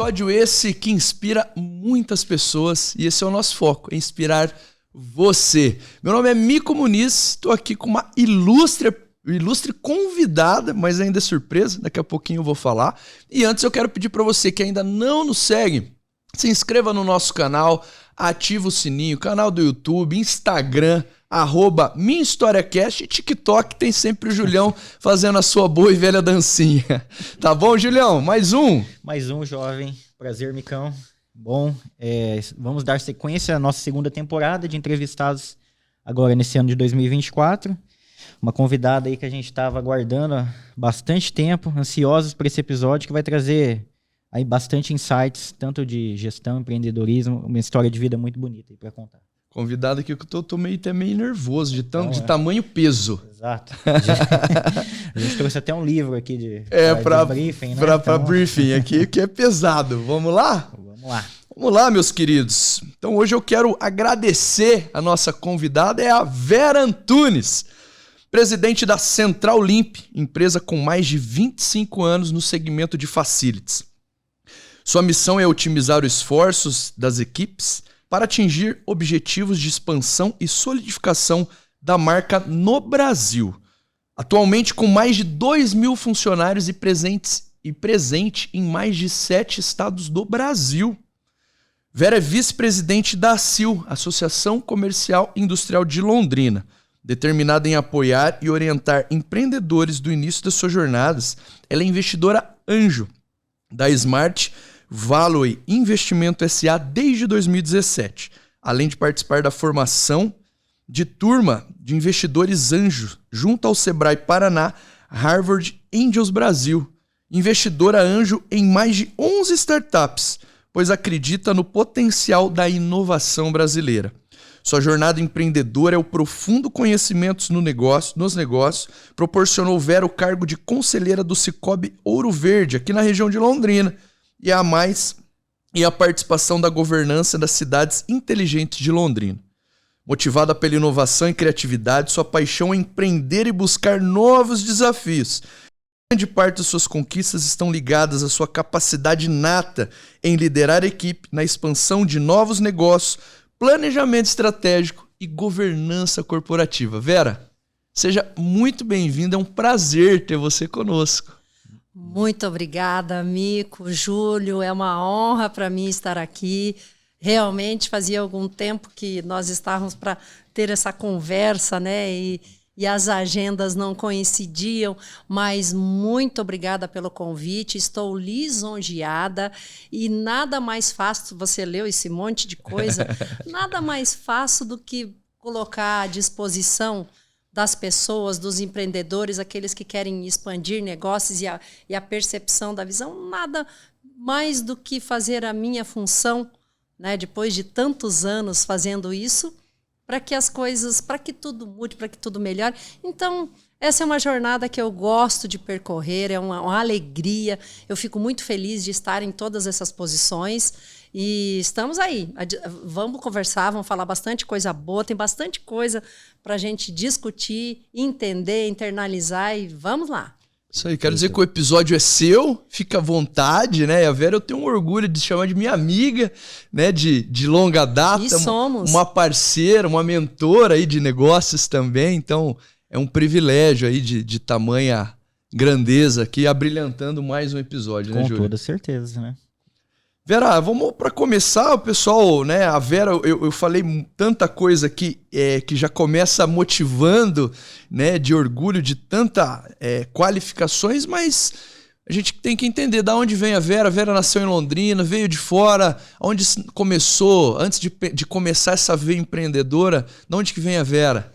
episódio esse que inspira muitas pessoas e esse é o nosso foco, é inspirar você. Meu nome é Mico Muniz, estou aqui com uma ilustre convidada, mas ainda é surpresa, daqui a pouquinho eu vou falar. E antes eu quero pedir para você que ainda não nos segue, se inscreva no nosso canal, ativa o sininho, canal do YouTube, Instagram, @MinhaHistoriaCast e TikTok tem sempre o Julião fazendo a sua boa e velha dancinha. Tá bom, Julião? Mais um? Mais um, jovem. Prazer, Micão. Bom, vamos dar sequência à nossa segunda temporada de entrevistados agora nesse ano de 2024. Uma convidada aí que a gente estava aguardando há bastante tempo, ansiosos por esse episódio, que vai trazer aí bastante insights, tanto de gestão, empreendedorismo, uma história de vida muito bonita aí para contar. Convidado aqui que eu tô meio nervoso, de tamanho peso. Exato. A gente trouxe até um livro aqui de briefing, né? Pra briefing aqui, que é pesado. Vamos lá? Vamos lá. Vamos lá, meus queridos. Então hoje eu quero agradecer a nossa convidada, é a Vera Antunes, presidente da Central Limp, empresa com mais de 25 anos no segmento de facilities. Sua missão é otimizar os esforços das equipes para atingir objetivos de expansão e solidificação da marca no Brasil. Atualmente, com mais de 2.000 funcionários e presente em mais de 7 estados do Brasil. Vera é vice-presidente da ACIL, Associação Comercial e Industrial de Londrina. Determinada em apoiar e orientar empreendedores do início das suas jornadas, ela é investidora anjo da Smart Valley Investimento SA desde 2017, além de participar da formação de turma de investidores anjos junto ao Sebrae Paraná, Harvard Angels Brasil. Investidora anjo em mais de 11 startups, pois acredita no potencial da inovação brasileira. Sua jornada empreendedora é o profundo conhecimento nos negócios, proporcionou Vera o cargo de conselheira do Sicoob Ouro Verde, aqui na região de Londrina, e a participação da governança das cidades inteligentes de Londrina. Motivada pela inovação e criatividade, sua paixão é empreender e buscar novos desafios. Grande parte de suas conquistas estão ligadas à sua capacidade inata em liderar a equipe na expansão de novos negócios, planejamento estratégico e governança corporativa. Vera, seja muito bem-vinda, é um prazer ter você conosco. Muito obrigada, Mico, Júlio, é uma honra para mim estar aqui. Realmente fazia algum tempo que nós estávamos para ter essa conversa, né? E as agendas não coincidiam, mas muito obrigada pelo convite, estou lisonjeada e nada mais fácil, você leu esse monte de coisa, nada mais fácil do que colocar à disposição das pessoas, dos empreendedores, aqueles que querem expandir negócios e a percepção da visão, nada mais do que fazer a minha função, né, depois de tantos anos fazendo isso, para que as coisas, para que tudo mude, para que tudo melhore. Então, essa é uma jornada que eu gosto de percorrer, é uma alegria, eu fico muito feliz de estar em todas essas posições e estamos aí. Vamos conversar, vamos falar bastante coisa boa, tem bastante coisa para a gente discutir, entender, internalizar e vamos lá. Isso aí, quero dizer que o episódio é seu, fica à vontade, né? E a Vera eu tenho um orgulho de chamar de minha amiga, né? De longa data. E somos. Uma parceira, uma mentora aí de negócios também, então é um privilégio aí de tamanha grandeza aqui, abrilhantando mais um episódio, né, Júlio? Com toda certeza, né? Vera, vamos para começar, pessoal, né? A Vera, eu falei tanta coisa aqui que já começa motivando, né? De orgulho, de tanta qualificações, mas a gente tem que entender de onde vem a Vera. A Vera nasceu em Londrina, veio de fora, onde começou, antes de começar essa veia empreendedora, de onde que vem a Vera?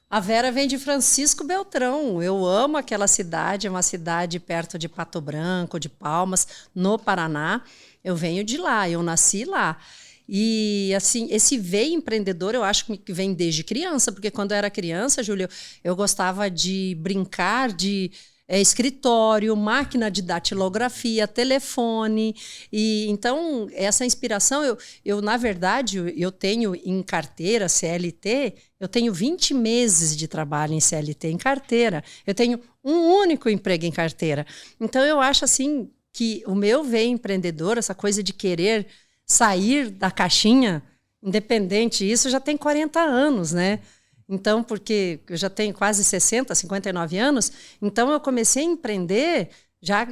A Vera vem de Francisco Beltrão. Eu amo aquela cidade, é uma cidade perto de Pato Branco, de Palmas, no Paraná. Eu venho de lá, eu nasci lá. E, assim, esse veio empreendedor, eu acho que vem desde criança, porque quando eu era criança, Júlio, eu gostava de brincar de escritório, máquina de datilografia, telefone. E então, essa inspiração, eu na verdade, eu tenho em carteira, CLT, eu tenho 20 meses de trabalho em CLT em carteira. Eu tenho um único emprego em carteira. Então, eu acho assim que o meu veio empreendedor, essa coisa de querer sair da caixinha, independente, isso já tem 40 anos, né? Então, porque eu já tenho quase 60, 59 anos, então eu comecei a empreender,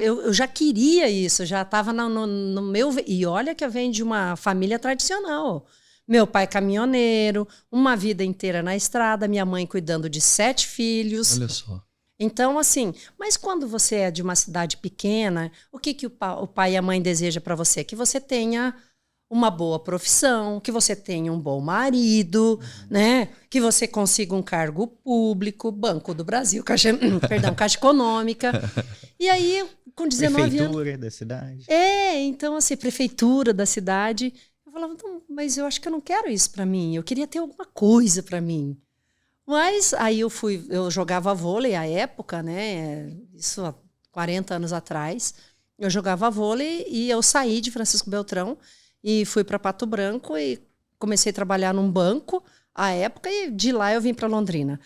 eu já queria isso, já estava no meu... E olha que eu venho de uma família tradicional. Meu pai caminhoneiro, uma vida inteira na estrada, minha mãe cuidando de 7 filhos. Olha só. Então, assim, mas quando você é de uma cidade pequena, o que o pai e a mãe desejam para você? Que você tenha uma boa profissão, que você tenha um bom marido, né? Que você consiga um cargo público, Banco do Brasil, Caixa Econômica. E aí, com 19 anos... Prefeitura da cidade. Então, assim, prefeitura da cidade. Eu falava, mas eu acho que eu não quero isso para mim. Eu queria ter alguma coisa para mim. Mas aí eu jogava vôlei à época, né? Isso há 40 anos atrás. Eu jogava vôlei e eu saí de Francisco Beltrão e fui para Pato Branco e comecei a trabalhar num banco à época e de lá eu vim para Londrina.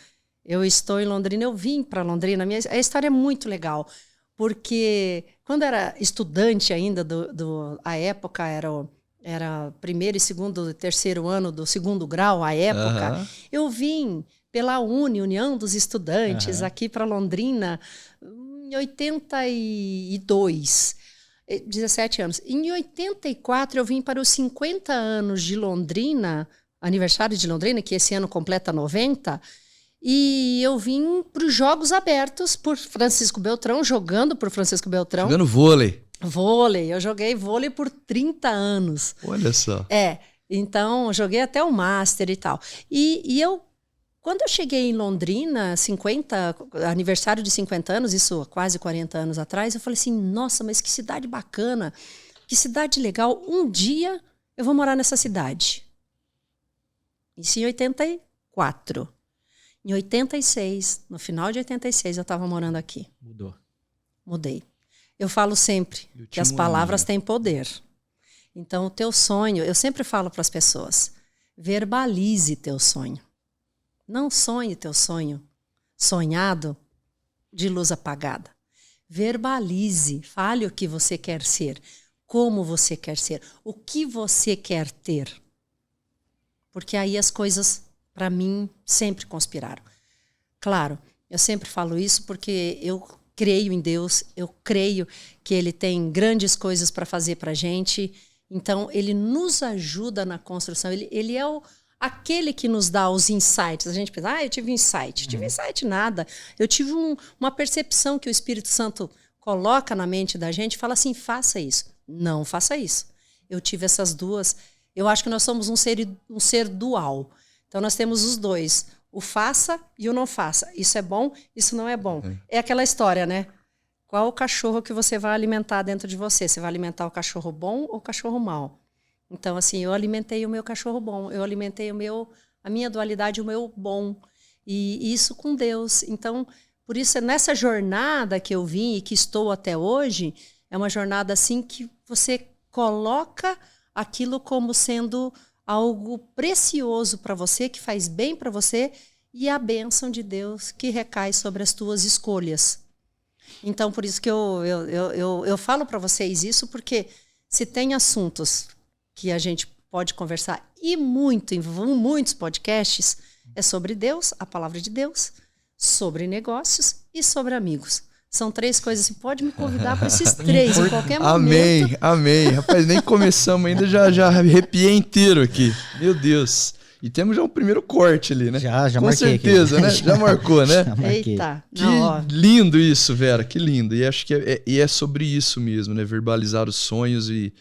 Eu estou em Londrina, eu vim para Londrina. A história é muito legal, porque quando era estudante ainda, à época era primeiro, segundo e terceiro ano do segundo grau, à época, eu vim pela União dos Estudantes, aqui para Londrina, em 82, 17 anos. Em 84, eu vim para os 50 anos de Londrina, aniversário de Londrina, que esse ano completa 90, e eu vim para os Jogos Abertos por Francisco Beltrão, jogando por Francisco Beltrão. Jogando vôlei. Vôlei, eu joguei vôlei por 30 anos. Olha só. Então joguei até o Master e tal. E quando eu cheguei em Londrina, aniversário de 50 anos, isso há quase 40 anos atrás, eu falei assim, nossa, mas que cidade bacana, que cidade legal, um dia eu vou morar nessa cidade. Isso em 84. Em 86, no final de 86, eu estava morando aqui. Mudei. Eu falo sempre que as palavras têm poder. Então, o teu sonho, eu sempre falo para as pessoas, verbalize teu sonho. Não sonhe teu sonho sonhado de luz apagada. Verbalize, fale o que você quer ser, como você quer ser, o que você quer ter. Porque aí as coisas, para mim, sempre conspiraram. Claro, eu sempre falo isso porque eu creio em Deus, eu creio que Ele tem grandes coisas para fazer para a gente. Então, Ele nos ajuda na construção. Ele é aquele que nos dá os insights. A gente pensa, eu tive insight. Tive insight nada. Eu tive uma percepção que o Espírito Santo coloca na mente da gente e fala assim, faça isso. Não faça isso. Eu tive essas duas. Eu acho que nós somos um ser dual. Então, nós temos os dois. O faça e o não faça. Isso é bom, isso não é bom. É aquela história, né? Qual o cachorro que você vai alimentar dentro de você? Você vai alimentar o cachorro bom ou o cachorro mau? Então, assim, eu alimentei o meu cachorro bom. Eu alimentei a minha dualidade, o meu bom. E isso com Deus. Então, por isso, nessa jornada que eu vim e que estou até hoje, é uma jornada assim que você coloca aquilo como sendo algo precioso para você, que faz bem para você, e a bênção de Deus que recai sobre as tuas escolhas. Então, por isso que eu falo para vocês isso, porque se tem assuntos que a gente pode conversar, e em muitos podcasts, é sobre Deus, a palavra de Deus, sobre negócios e sobre amigos. São 3 coisas. Você pode me convidar para esses 3 em qualquer momento. Amém. Rapaz, nem começamos ainda, já arrepiei inteiro aqui. Meu Deus. E temos já um primeiro corte ali, né? Já com marquei certeza, aqui. né? Já marcou, né? Já marquei. Eita. Que lindo isso, Vera. Que lindo. E acho que é sobre isso mesmo, né? Verbalizar os sonhos e...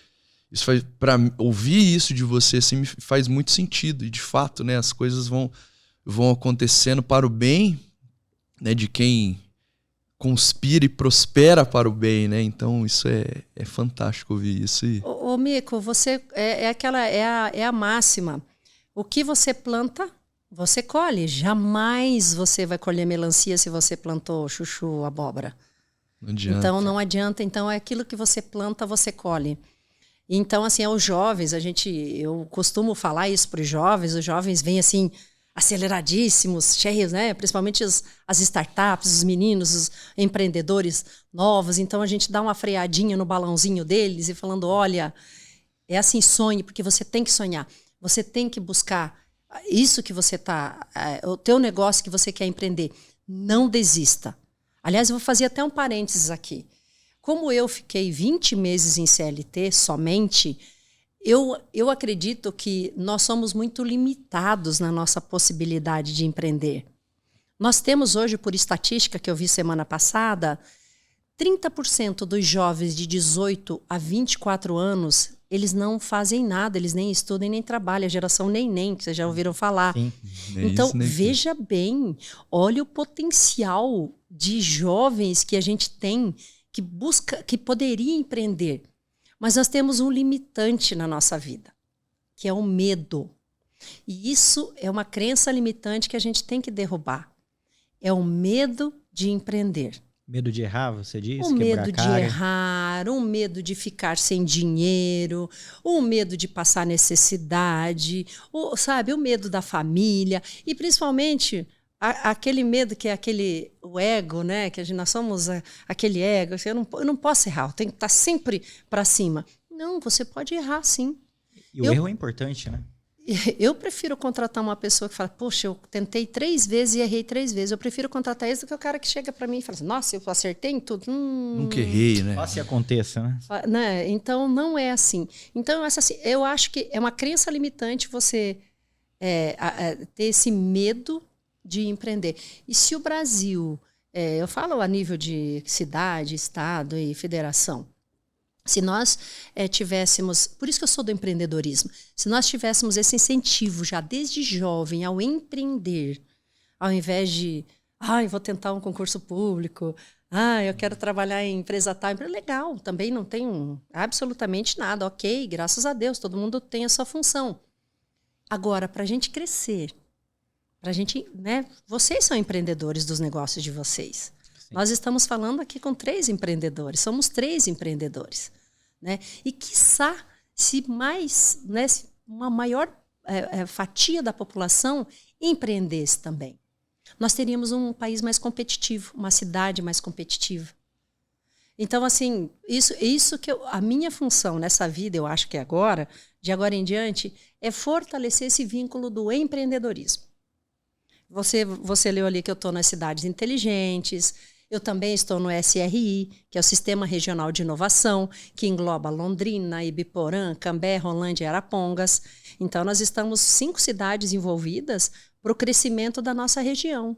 Isso faz, para ouvir isso de você assim, me faz muito sentido. E de fato, né, as coisas vão acontecendo para o bem, né, de quem conspira e prospera para o bem, né? Então isso é fantástico ouvir isso. Ô Mico, você é a máxima. O que você planta, você colhe. Jamais você vai colher melancia se você plantou chuchu, abóbora. Não adianta. Então não adianta. Então é aquilo que você planta, você colhe. Então, assim, aos jovens, eu costumo falar isso para os jovens vêm assim, aceleradíssimos, cheios, né? Principalmente as startups, os meninos, os empreendedores novos. Então a gente dá uma freadinha no balãozinho deles e falando, olha, é assim, sonhe, porque você tem que sonhar. Você tem que buscar isso que você o teu negócio que você quer empreender. Não desista. Aliás, eu vou fazer até um parênteses aqui. Como eu fiquei 20 meses em CLT somente, eu acredito que nós somos muito limitados na nossa possibilidade de empreender. Nós temos hoje, por estatística que eu vi semana passada, 30% dos jovens de 18 a 24 anos, eles não fazem nada, eles nem estudam nem trabalham, a geração nem, que vocês já ouviram falar. Sim. Então, veja bem, olha o potencial de jovens que a gente tem que poderia empreender. Mas nós temos um limitante na nossa vida, que é o medo. E isso é uma crença limitante que a gente tem que derrubar. É o medo de empreender. Medo de errar, você diz? O medo de errar, o medo de ficar sem dinheiro, o medo de passar necessidade, o medo da família e principalmente aquele medo que é o ego, né? Que nós somos aquele ego. Eu não posso errar, eu tenho que estar sempre para cima. Não, você pode errar, sim. E o erro é importante, né? Eu prefiro contratar uma pessoa que fala, poxa, eu tentei 3 vezes e errei 3 vezes. Eu prefiro contratar esse do que o cara que chega para mim e fala assim, nossa, eu acertei em tudo. Nunca errei, né? Só se aconteça, né? Então, não é assim. Então, eu acho que é uma crença limitante você ter esse medo de empreender. E se o Brasil, eu falo a nível de cidade, estado e federação, se nós tivéssemos, por isso que eu sou do empreendedorismo, se nós tivéssemos esse incentivo já desde jovem ao empreender, ao invés de, vou tentar um concurso público, eu quero trabalhar em empresa tal, legal, também não tem absolutamente nada, ok, graças a Deus, todo mundo tem a sua função. Agora, para a gente crescer, para a gente, né, vocês são empreendedores dos negócios de vocês. Sim. Nós estamos falando aqui com 3 empreendedores, somos 3 empreendedores. Né? E, quiçá, se uma maior fatia da população empreendesse também, nós teríamos um país mais competitivo, uma cidade mais competitiva. Então, assim, isso que a minha função nessa vida, eu acho que agora, de agora em diante, é fortalecer esse vínculo do empreendedorismo. Você leu ali que eu estou nas cidades inteligentes. Eu também estou no SRI, que é o Sistema Regional de Inovação, que engloba Londrina, Ibiporã, Cambé, Rolândia e Arapongas. Então, nós estamos 5 cidades envolvidas para o crescimento da nossa região.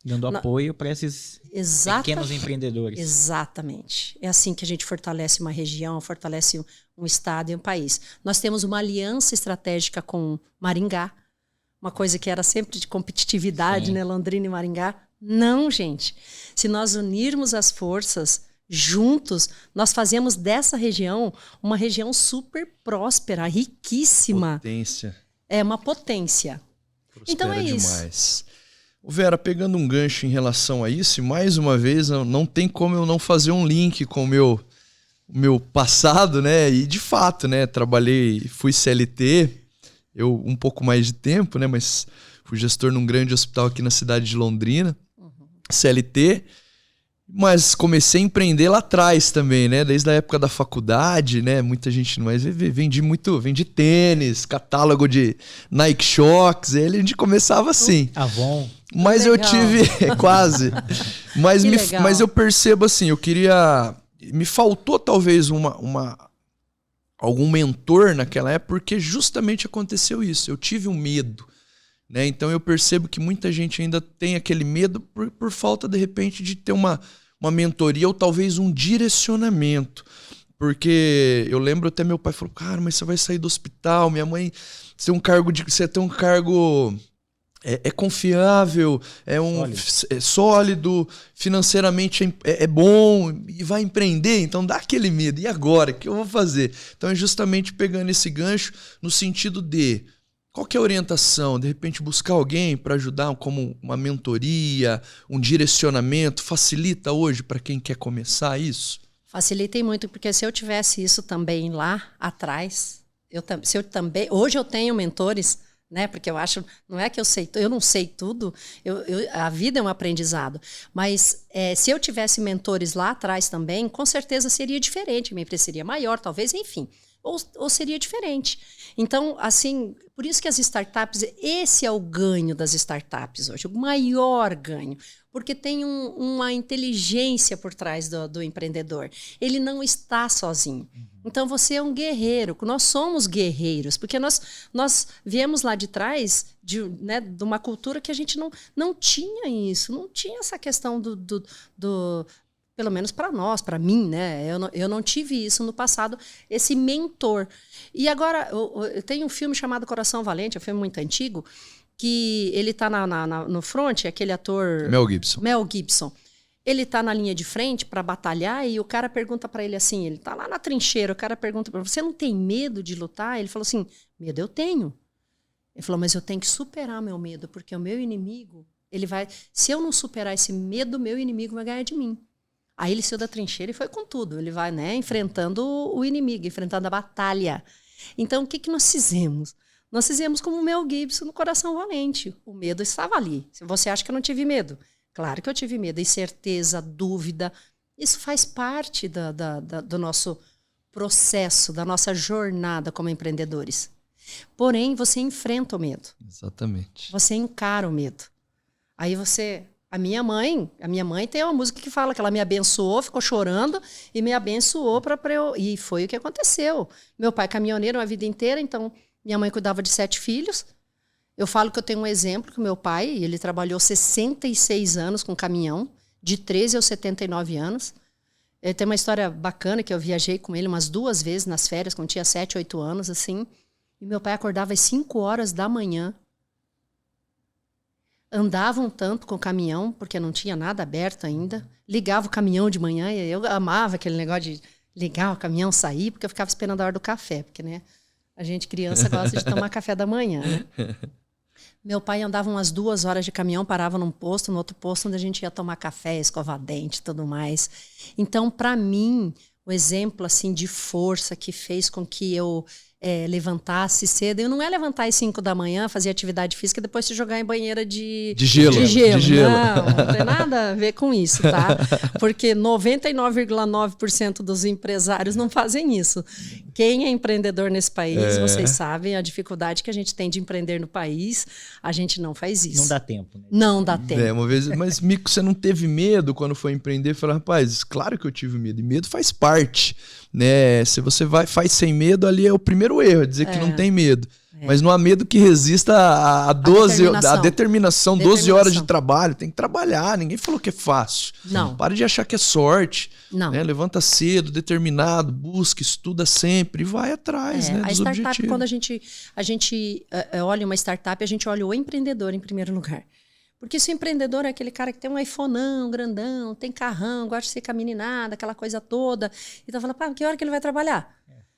Dando apoio para esses pequenos empreendedores. Exatamente. É assim que a gente fortalece uma região, fortalece um estado e um país. Nós temos uma aliança estratégica com Maringá, uma coisa que era sempre de competitividade, né? Londrina e Maringá. Não, gente. Se nós unirmos as forças juntos, nós fazemos dessa região uma região super próspera, riquíssima. Potência. É uma potência. Prospera então é demais. isso. Vera, pegando um gancho em relação a isso, e mais uma vez, não tem como eu não fazer um link com o meu passado, né? E de fato, né? Fui CLT, eu um pouco mais de tempo, né? Mas fui gestor num grande hospital aqui na cidade de Londrina. CLT, mas comecei a empreender lá atrás também, né? Desde a época da faculdade, né? Muita gente não mais vendi tênis, catálogo de Nike Shox, aí a gente começava assim. Avon. Mas eu tive quase. Mas eu percebo assim, me faltou talvez algum mentor naquela época, porque justamente aconteceu isso. Eu tive um medo. Né? Então eu percebo que muita gente ainda tem aquele medo por falta, de repente, de ter uma mentoria ou talvez um direcionamento. Porque eu lembro até meu pai falou, cara, mas você vai sair do hospital, minha mãe, você tem um cargo confiável, é sólido, financeiramente é bom e vai empreender, então dá aquele medo. E agora? O que eu vou fazer? Então é justamente pegando esse gancho no sentido de qual que é a orientação? De repente buscar alguém para ajudar como uma mentoria, um direcionamento, facilita hoje para quem quer começar isso? Facilitei muito, porque se eu tivesse isso também lá atrás, hoje eu tenho mentores, né? Porque eu acho, não é que eu não sei tudo, a vida é um aprendizado. Mas se eu tivesse mentores lá atrás também, com certeza seria diferente, minha empresa seria maior, talvez, enfim. Ou seria diferente. Então, assim, por isso que as startups, esse é o ganho das startups hoje, o maior ganho, porque tem uma inteligência por trás do empreendedor. Ele não está sozinho. Então, você é um guerreiro, nós somos guerreiros, porque nós viemos lá de trás de uma cultura que a gente não tinha isso, não tinha essa questão do pelo menos para nós, para mim, né? Eu não tive isso no passado, esse mentor. E agora, eu tenho um filme chamado Coração Valente, é um filme muito antigo, que ele está no front, aquele ator... Mel Gibson. Ele está na linha de frente para batalhar e o cara pergunta para ele assim, ele está lá na trincheira, o cara pergunta para ele, você não tem medo de lutar? Ele falou assim, medo eu tenho. Ele falou, mas eu tenho que superar meu medo, porque o meu inimigo, se eu não superar esse medo, meu inimigo vai ganhar de mim. Aí ele saiu da trincheira e foi com tudo. Ele vai, né, enfrentando o inimigo, enfrentando a batalha. Então, o que nós fizemos? Nós fizemos como o Mel Gibson no Coração Valente. O medo estava ali. Se você acha que eu não tive medo, claro que eu tive medo. Incerteza, dúvida. Isso faz parte do nosso processo, da nossa jornada como empreendedores. Porém, você enfrenta o medo. Exatamente. Você encara o medo. Aí você... A minha mãe tem uma música que fala que ela me abençoou, ficou chorando e me abençoou para eu... E foi o que aconteceu. Meu pai é caminhoneiro a vida inteira, então minha mãe cuidava de 7 filhos. Eu falo que eu tenho um exemplo, que o meu pai, ele trabalhou 66 anos com caminhão, de 13 aos 79 anos. Ele tem uma história bacana, que eu viajei com ele umas 2 vezes nas férias, quando tinha 7, 8 anos, assim. E meu pai acordava às 5 horas da manhã. Andava um tanto com o caminhão, porque não tinha nada aberto ainda. Ligava o caminhão de manhã, e eu amava aquele negócio de ligar o caminhão, sair, porque eu ficava esperando a hora do café, porque, né, a gente, criança, gosta de tomar café da manhã, né? Meu pai andava umas 2 horas de caminhão, parava num posto, no outro posto, onde a gente ia tomar café, escovar dente e tudo mais. Então, para mim, o exemplo assim, de força que fez com que eu levantasse cedo. Eu não é levantar às 5 da manhã, fazer atividade física e depois se jogar em banheira de gelo. Não tem nada a ver com isso, tá? Porque 99,9% dos empresários não fazem isso. Quem é empreendedor nesse país, vocês sabem a dificuldade que a gente tem de empreender no país. A gente não faz isso. Não dá tempo, né? Não dá tempo. Uma vez, mas, Mico, você não teve medo quando foi empreender? Eu falei, rapaz, claro que eu tive medo. E medo faz parte, né? Se você faz sem medo, ali é o primeiro erro, é dizer que não tem medo. Mas não há medo que resista a determinação, 12 horas de trabalho. Tem que trabalhar, ninguém falou que é fácil. Não. Para de achar que é sorte. Não. Né? Levanta cedo, determinado, busca, estuda sempre e vai atrás, né, a dos startup, objetivos. quando a gente olha uma startup, a gente olha o empreendedor em primeiro lugar. Porque se o empreendedor é aquele cara que tem um iPhoneão grandão, tem carrão, gosta de ser com a meninada, aquela coisa toda, e tá falando, pá, que hora que ele vai trabalhar?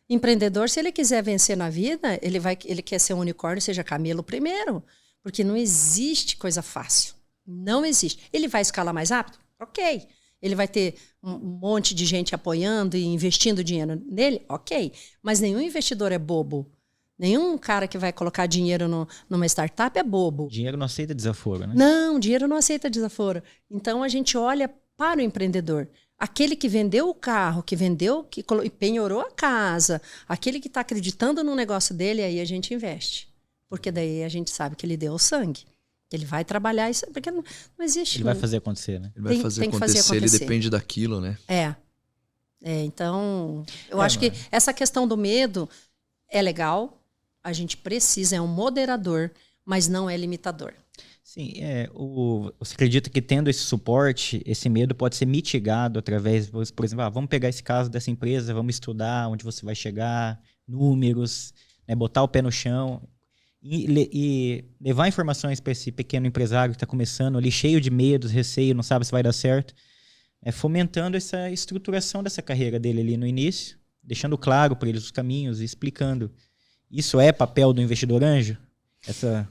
Empreendedor, se ele quiser vencer na vida, ele quer ser um unicórnio, seja camelo primeiro. Porque não existe coisa fácil. Não existe. Ele vai escalar mais rápido? Ok. Ele vai ter um monte de gente apoiando e investindo dinheiro nele? Ok. Mas nenhum investidor é bobo. Nenhum cara que vai colocar dinheiro numa startup é bobo. Dinheiro não aceita desaforo, né? Não, dinheiro não aceita desaforo. Então, a gente olha para o empreendedor. Aquele que vendeu o carro, que penhorou a casa, aquele que está acreditando no negócio dele, aí a gente investe. Porque daí a gente sabe que ele deu o sangue. Ele vai trabalhar isso, porque não existe. Ele vai fazer acontecer, né? Ele vai fazer acontecer, ele depende daquilo, né? Então, eu acho que essa questão do medo é legal, a gente precisa, é um moderador, mas não é limitador. Sim, você acredita que tendo esse suporte, esse medo pode ser mitigado através, por exemplo, vamos pegar esse caso dessa empresa, vamos estudar onde você vai chegar, números, né, botar o pé no chão e levar informações para esse pequeno empresário que está começando ali, cheio de medos, receio, não sabe se vai dar certo, fomentando essa estruturação dessa carreira dele ali no início, deixando claro para eles os caminhos e explicando. Isso é papel do investidor anjo? Essa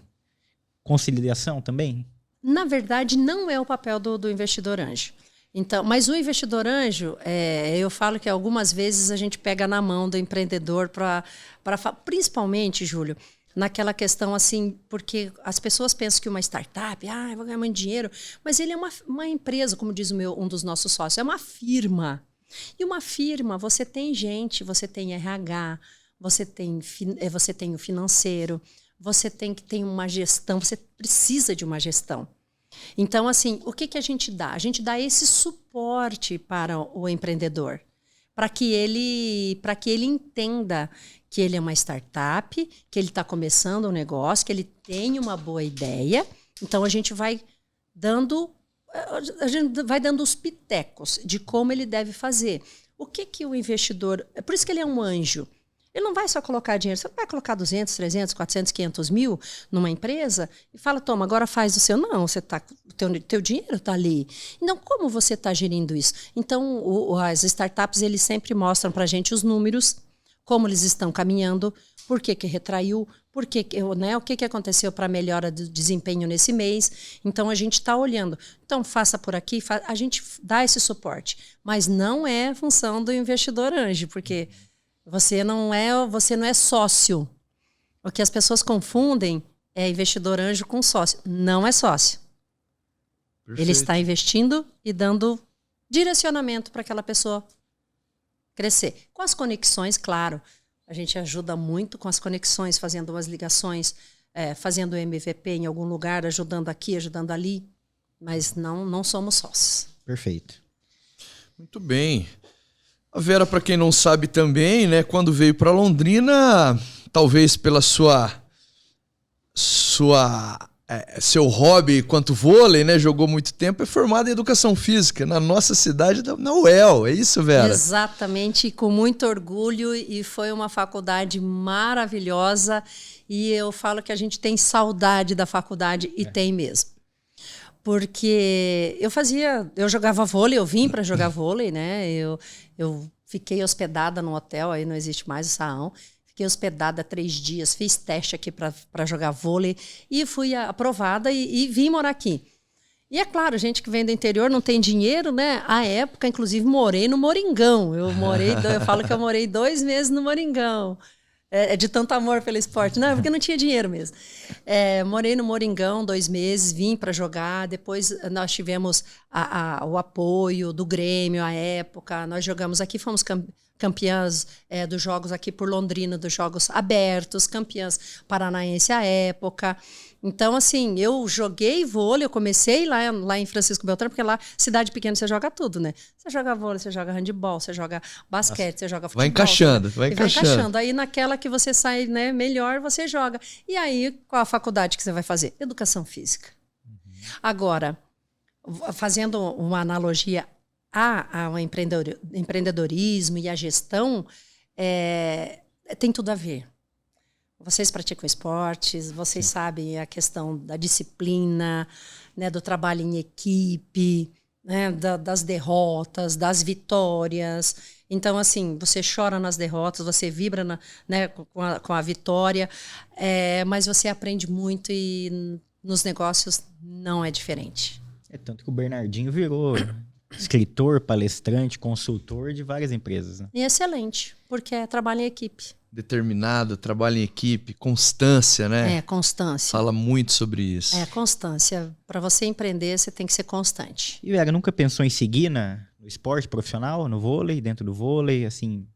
conciliação também? Na verdade, não é o papel do investidor anjo. Então, mas o investidor anjo, eu falo que algumas vezes a gente pega na mão do empreendedor para principalmente, Júlio, naquela questão assim, porque as pessoas pensam que uma startup, eu vou ganhar muito dinheiro, mas ele é uma empresa, como diz um dos nossos sócios, é uma firma. E uma firma, você tem gente, você tem RH, você tem o financeiro, você tem que ter uma gestão, você precisa de uma gestão. Então, assim, o que a gente dá? A gente dá esse suporte para o empreendedor, para que ele entenda que ele é uma startup, que ele está começando um negócio, que ele tem uma boa ideia. Então, a gente vai dando os pitecos de como ele deve fazer. O que o investidor... É por isso que ele é um anjo. Ele não vai só colocar dinheiro, você não vai colocar 200, 300, 400, 500 mil numa empresa e fala, toma, agora faz o seu. Não, o teu dinheiro está ali. Então, como você está gerindo isso? Então, as startups, eles sempre mostram para a gente os números, como eles estão caminhando, por que retraiu, o que aconteceu para a melhora do desempenho nesse mês. Então, a gente está olhando. Então, faça por aqui, a gente dá esse suporte. Mas não é função do investidor anjo, porque... Você não é sócio. O que as pessoas confundem é investidor anjo com sócio. Não é sócio. Perfeito. Ele está investindo e dando direcionamento para aquela pessoa crescer. Com as conexões, claro. A gente ajuda muito com as conexões, fazendo umas ligações, fazendo MVP em algum lugar, ajudando aqui, ajudando ali. Mas não somos sócios. Perfeito. Muito bem. A Vera, para quem não sabe também, né, quando veio para Londrina, talvez pela seu hobby quanto vôlei, né, jogou muito tempo, é formada em educação física na nossa cidade, na UEL, é isso, Vera? Exatamente, com muito orgulho, e foi uma faculdade maravilhosa, e eu falo que a gente tem saudade da faculdade, e tem mesmo. Porque eu jogava vôlei, eu vim para jogar vôlei, né? Eu fiquei hospedada no hotel, aí não existe mais o Saão. Fiquei hospedada 3 dias, fiz teste aqui para jogar vôlei e fui aprovada e vim morar aqui. E é claro, gente que vem do interior não tem dinheiro, né? À época, inclusive, morei no Moringão. Eu falo que eu morei 2 meses no Moringão. De tanto amor pelo esporte. Não, porque não tinha dinheiro mesmo. Morei no Moringão 2 meses, vim para jogar. Depois nós tivemos o apoio do Grêmio à época. Nós jogamos aqui, fomos campeãs dos jogos aqui por Londrina, dos jogos abertos, campeãs paranaense à época. Então, assim, eu joguei vôlei, eu comecei lá em Francisco Beltrão, porque lá, cidade pequena, você joga tudo, né? Você joga vôlei, você joga handebol, você joga basquete, você joga futebol. Vai encaixando. Aí, naquela que você sai, né, melhor, você joga. E aí, qual a faculdade que você vai fazer? Educação física. Agora, fazendo uma analogia ao empreendedorismo e à gestão, tem tudo a ver. Vocês praticam esportes, vocês sabem a questão da disciplina, né, do trabalho em equipe, né, das derrotas, das vitórias. Então, assim, você chora nas derrotas, você vibra né, com a vitória, mas você aprende muito e nos negócios não é diferente. Tanto que o Bernardinho virou escritor, palestrante, consultor de várias empresas. Né? E excelente, porque é trabalho em equipe. Determinado, trabalho em equipe, constância, né? Constância. Fala muito sobre isso. Constância. Para você empreender, você tem que ser constante. E Vera, nunca pensou em seguir no esporte profissional, no vôlei, dentro do vôlei, assim?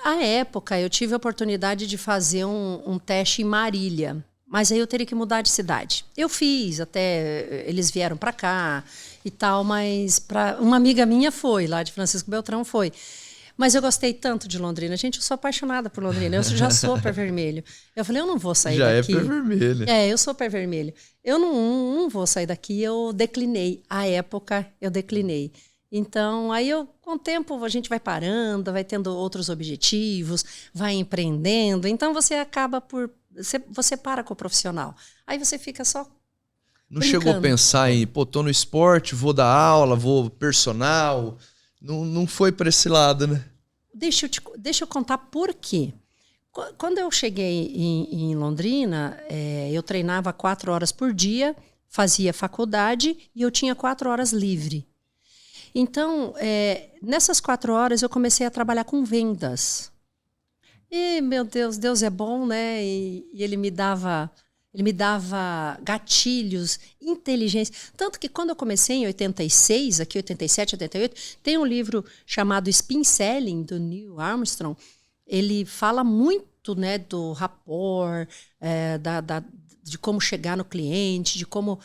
À época, eu tive a oportunidade de fazer um teste em Marília, mas aí eu teria que mudar de cidade. Eu fiz, até eles vieram para cá e tal, mas uma amiga minha foi, lá de Francisco Beltrão foi. Mas eu gostei tanto de Londrina. Gente, eu sou apaixonada por Londrina. Eu já sou pé vermelho. Eu falei, eu não vou sair daqui. Já é pé vermelho. Eu sou pé vermelho. Eu não vou sair daqui. Eu declinei. À época, eu declinei. Então, aí com o tempo, a gente vai parando, vai tendo outros objetivos, vai empreendendo. Então, você acaba você para com o profissional. Aí você fica só Não brincando. Chegou a pensar em, tô no esporte, vou dar aula, vou personal... Não foi para esse lado, né? Deixa eu contar por quê. Quando eu cheguei em Londrina, eu treinava 4 horas por dia, fazia faculdade e eu tinha 4 horas livre. Então, nessas 4 horas eu comecei a trabalhar com vendas. E, meu Deus, Deus é bom, né? E ele me dava gatilhos, inteligência. Tanto que quando eu comecei em 86, aqui 87, 88, tem um livro chamado Spin Selling, do Neil Armstrong. Ele fala muito, né, do rapport, de como chegar no cliente, de como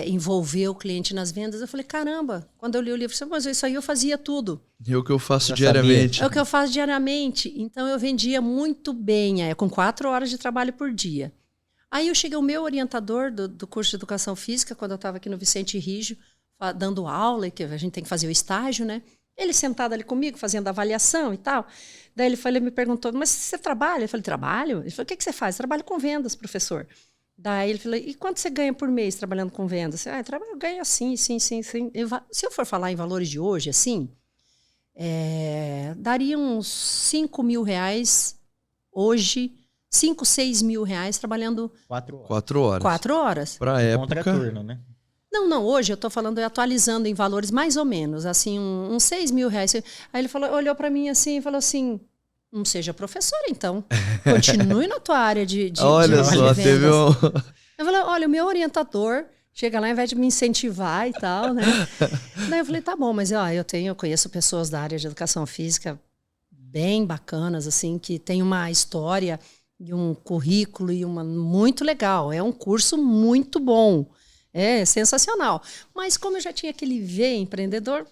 envolver o cliente nas vendas. Eu falei, caramba, quando eu li o livro, mas isso aí eu fazia tudo. E é o que eu faço Já diariamente. É o que eu faço diariamente. Então eu vendia muito bem, com 4 horas de trabalho por dia. Aí eu cheguei, o meu orientador do curso de Educação Física, quando eu estava aqui no Vicente Rijo, dando aula, que a gente tem que fazer o estágio, né? Ele sentado ali comigo, fazendo avaliação e tal. Daí ele me perguntou, mas você trabalha? Eu falei, trabalho? Ele falou, o que você faz? Eu trabalho com vendas, professor. Daí ele falou, e quanto você ganha por mês trabalhando com vendas? Eu ganho assim, sim. Se eu for falar em valores de hoje, assim, daria uns 5 mil reais hoje, 5, 6 mil reais trabalhando 4 horas. 4 horas. 4 horas. Pra época. Contraturno, né? Não, hoje eu tô falando, atualizando em valores mais ou menos, assim, uns 6 mil reais. Aí ele falou, olhou para mim assim e falou assim, não seja professor, então. Continue na tua área de Olha só, vendas. teve um... Eu falei, olha, o meu orientador chega lá, ao invés de me incentivar e tal, né? Daí eu falei, tá bom, mas eu conheço pessoas da área de educação física bem bacanas, assim, que tem uma história e um currículo muito legal. É um curso muito bom. É sensacional. Mas como eu já tinha aquele veio empreendedor,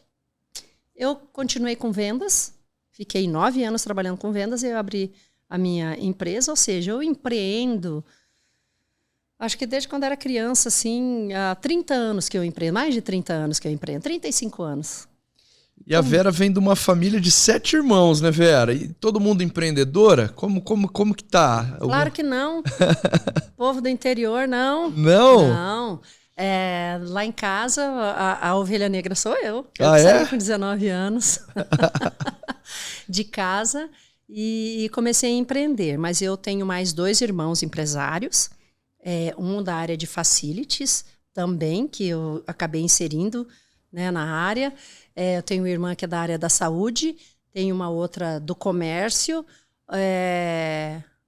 eu continuei com vendas. Fiquei 9 anos trabalhando com vendas e eu abri a minha empresa. Ou seja, eu empreendo, acho que desde quando era criança, assim, há 30 anos que eu empreendo. Mais de 30 anos que eu empreendo. 35 anos. E a Vera vem de uma família de 7 irmãos, né, Vera? E todo mundo empreendedora? Como que tá? Claro que não. Povo do interior, não. Não? Não. Lá em casa, a ovelha negra sou eu. Eu saí com 19 anos de casa e comecei a empreender. Mas eu tenho mais 2 irmãos empresários, um da área de facilities também, que eu acabei inserindo, né, na área. Eu tenho uma irmã que é da área da saúde, tenho uma outra do comércio,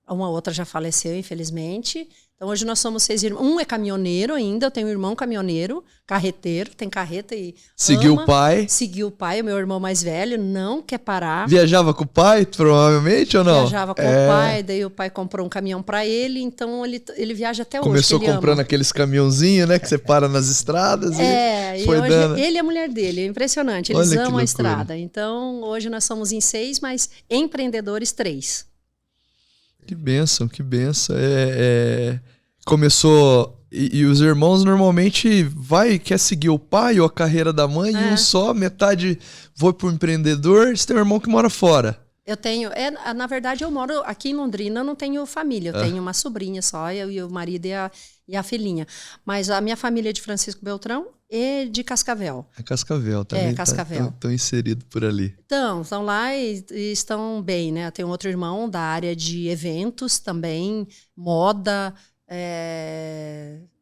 uma outra já faleceu, infelizmente. Então, hoje nós somos 6 irmãos. Um é caminhoneiro ainda, eu tenho um irmão caminhoneiro, carreteiro, tem carreta e Seguiu o pai? Seguiu o pai, o meu irmão mais velho, não quer parar. Viajava com o pai, provavelmente, ou não? Viajava com o pai, daí o pai comprou um caminhão para ele, então ele viaja até hoje. Começou comprando aqueles caminhãozinhos, né, que você para nas estradas e foi hoje dando. Ele e a mulher dele, é impressionante, eles Olha amam a estrada. Então, hoje nós somos em 6, mas empreendedores 3. Que bênção, que bênção. Começou... E os irmãos normalmente quer seguir o pai ou a carreira da mãe, e um só, metade foi pro empreendedor. Você tem um irmão que mora fora. Eu tenho... na verdade, eu moro aqui em Londrina, não tenho família. Eu tenho uma sobrinha só, eu e o marido e a filhinha. Mas a minha família é de Francisco Beltrão e de Cascavel. É Cascavel, também. Cascavel. Estão inseridos por ali. Estão lá e estão bem, né? Eu tenho outro irmão da área de eventos também, moda...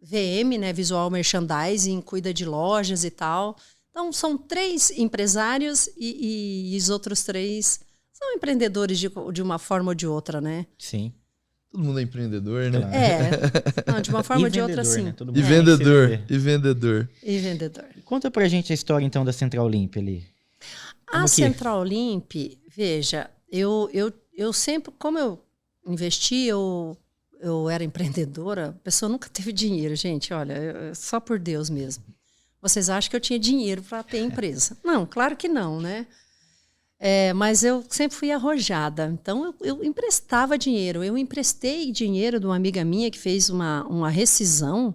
VM, né, Visual Merchandising, cuida de lojas e tal. Então, são 3 empresários e os outros 3 são empreendedores de uma forma ou de outra, né? Sim. Todo mundo é empreendedor, né? Não, de uma forma ou de outra, sim. Né? E vendedor. E vendedor. Conta pra gente a história, então, da Central Limp ali. A Central Limp, veja, eu sempre, como eu investi, eu era empreendedora, a pessoa nunca teve dinheiro, gente, olha, só por Deus mesmo. Vocês acham que eu tinha dinheiro para ter empresa? Não, claro que não, né? Mas eu sempre fui arrojada, então eu emprestava dinheiro. Eu emprestei dinheiro de uma amiga minha que fez uma rescisão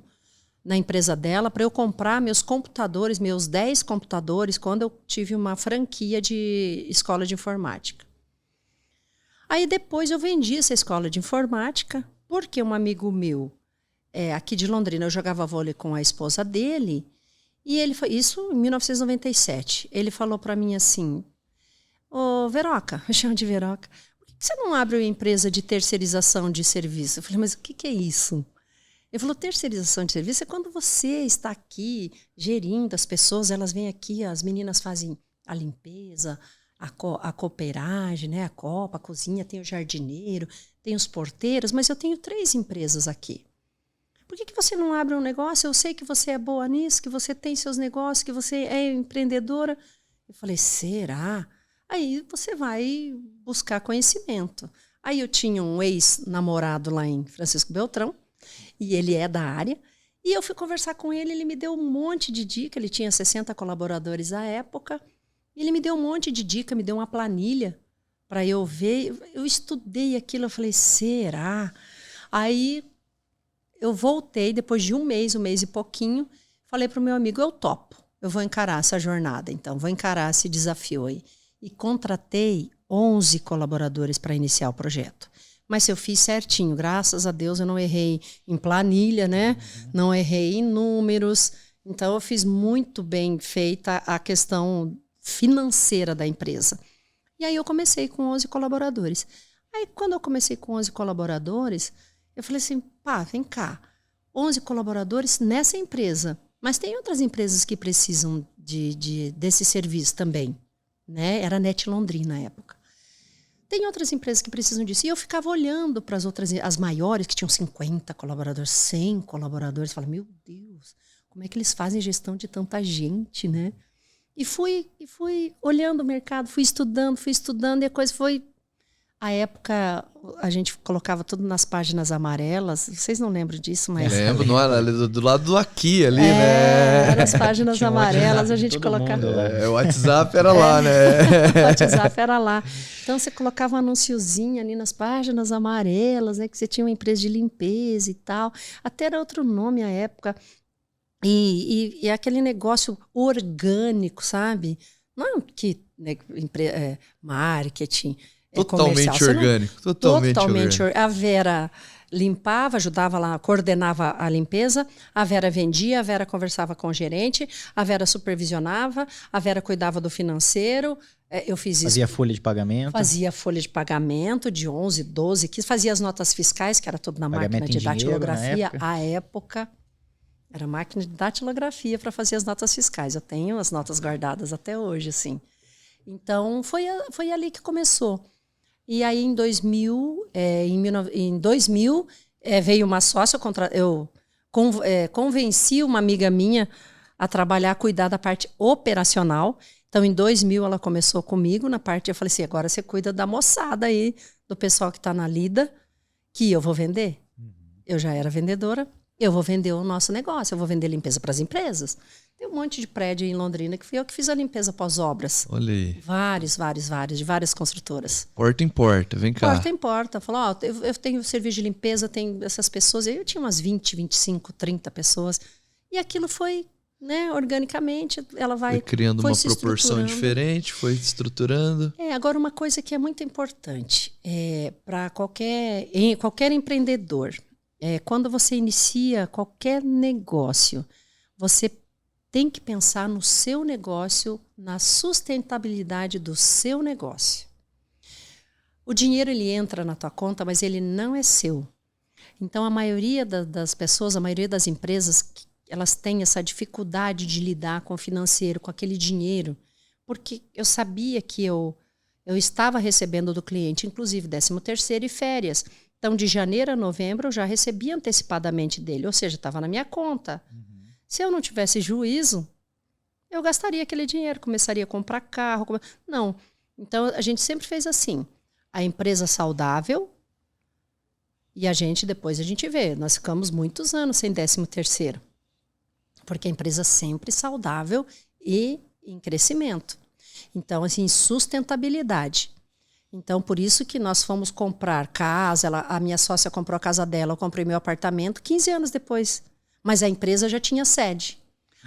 na empresa dela para eu comprar meus computadores, meus 10 computadores, quando eu tive uma franquia de escola de informática. Aí depois eu vendi essa escola de informática, porque um amigo meu, aqui de Londrina, eu jogava vôlei com a esposa dele, e ele foi, isso em 1997, ele falou para mim assim, ô Veroca, eu chamo de Veroca, por que você não abre uma empresa de terceirização de serviço? Eu falei, mas o que é isso? Ele falou, terceirização de serviço é quando você está aqui gerindo as pessoas, elas vêm aqui, as meninas fazem a limpeza, a cooperagem, né? A copa, a cozinha, tem o jardineiro, tem os porteiros, mas eu tenho 3 empresas aqui. Por que você não abre um negócio? Eu sei que você é boa nisso, que você tem seus negócios, que você é empreendedora. Eu falei, será? Aí você vai buscar conhecimento. Aí eu tinha um ex-namorado lá em Francisco Beltrão, e ele é da área, e eu fui conversar com ele, ele me deu um monte de dica, ele tinha 60 colaboradores à época, ele me deu um monte de dica, me deu uma planilha para eu ver, eu estudei aquilo, eu falei, será? Aí eu voltei, depois de um mês e pouquinho, falei para o meu amigo, eu topo, eu vou encarar essa jornada, então, vou encarar esse desafio aí. E contratei 11 colaboradores para iniciar o projeto. Mas eu fiz certinho, graças a Deus eu não errei em planilha, né? Não errei em números. Então eu fiz muito bem feita a questão financeira da empresa. E aí eu comecei com 11 colaboradores. Aí quando eu comecei com 11 colaboradores, eu falei assim, pá, vem cá, 11 colaboradores nessa empresa. Mas tem outras empresas que precisam desse serviço também, né? Era a Net Londrina na época. Tem outras empresas que precisam disso. E eu ficava olhando para as outras, as maiores, que tinham 50 colaboradores, 100 colaboradores. Falei, meu Deus, como é que eles fazem gestão de tanta gente, né? E fui olhando o mercado, fui estudando, e a coisa foi... A época, a gente colocava tudo nas páginas amarelas. Vocês não lembram disso, mas... Lembro, do lado do aqui ali, né? Eram as páginas amarelas, a gente colocava... O WhatsApp era lá, né? O WhatsApp era lá. Então, você colocava um anunciozinho ali nas páginas amarelas, né? Que você tinha uma empresa de limpeza e tal. Até era outro nome à época. E aquele negócio orgânico, não é que marketing... Totalmente orgânico. Totalmente orgânico. A Vera limpava, ajudava lá, coordenava a limpeza, a Vera vendia, a Vera conversava com o gerente, a Vera supervisionava, a Vera cuidava do financeiro. Eu fiz isso. Fazia folha de pagamento. Fazia folha de pagamento de 11, 12, fazia as notas fiscais, que era tudo na pagamento máquina de datilografia. Na época, era máquina de datilografia para fazer as notas fiscais. Eu tenho as notas guardadas até hoje, assim. Então, foi ali que começou. E aí, em 2000, veio uma sócia, eu convenci uma amiga minha a trabalhar, a cuidar da parte operacional. Então, em 2000, ela começou comigo na parte, eu falei assim, agora você cuida da moçada aí, do pessoal que está na lida, que eu vou vender. Eu já era vendedora, eu vou vender o nosso negócio, eu vou vender limpeza para as empresas. Tem um monte de prédio em Londrina que fui eu que fiz a limpeza pós-obras. Olha aí. Vários, de várias construtoras. Porta em porta, vem cá. Porta em porta. Falou, eu tenho serviço de limpeza, tenho essas pessoas. Eu tinha umas 20, 25, 30 pessoas. E aquilo foi, né, organicamente, ela foi criando uma proporção diferente, foi se estruturando. Agora uma coisa que é muito importante para qualquer empreendedor, quando você inicia qualquer negócio, você tem que pensar no seu negócio, na sustentabilidade do seu negócio. O dinheiro, ele entra na tua conta, mas ele não é seu. Então, a maioria das pessoas, a maioria das empresas, elas têm essa dificuldade de lidar com o financeiro, com aquele dinheiro, porque eu sabia que eu estava recebendo do cliente, inclusive 13º e férias. Então, de janeiro a novembro, eu já recebia antecipadamente dele, ou seja, estava na minha conta. Se eu não tivesse juízo, eu gastaria aquele dinheiro, começaria a comprar carro. Não. Então, a gente sempre fez assim. A empresa saudável e depois a gente vê. Nós ficamos muitos anos sem 13º. Porque a empresa sempre saudável e em crescimento. Então, assim, sustentabilidade. Então, por isso que nós fomos comprar casa. A minha sócia comprou a casa dela, eu comprei meu apartamento 15 anos depois. Mas a empresa já tinha sede.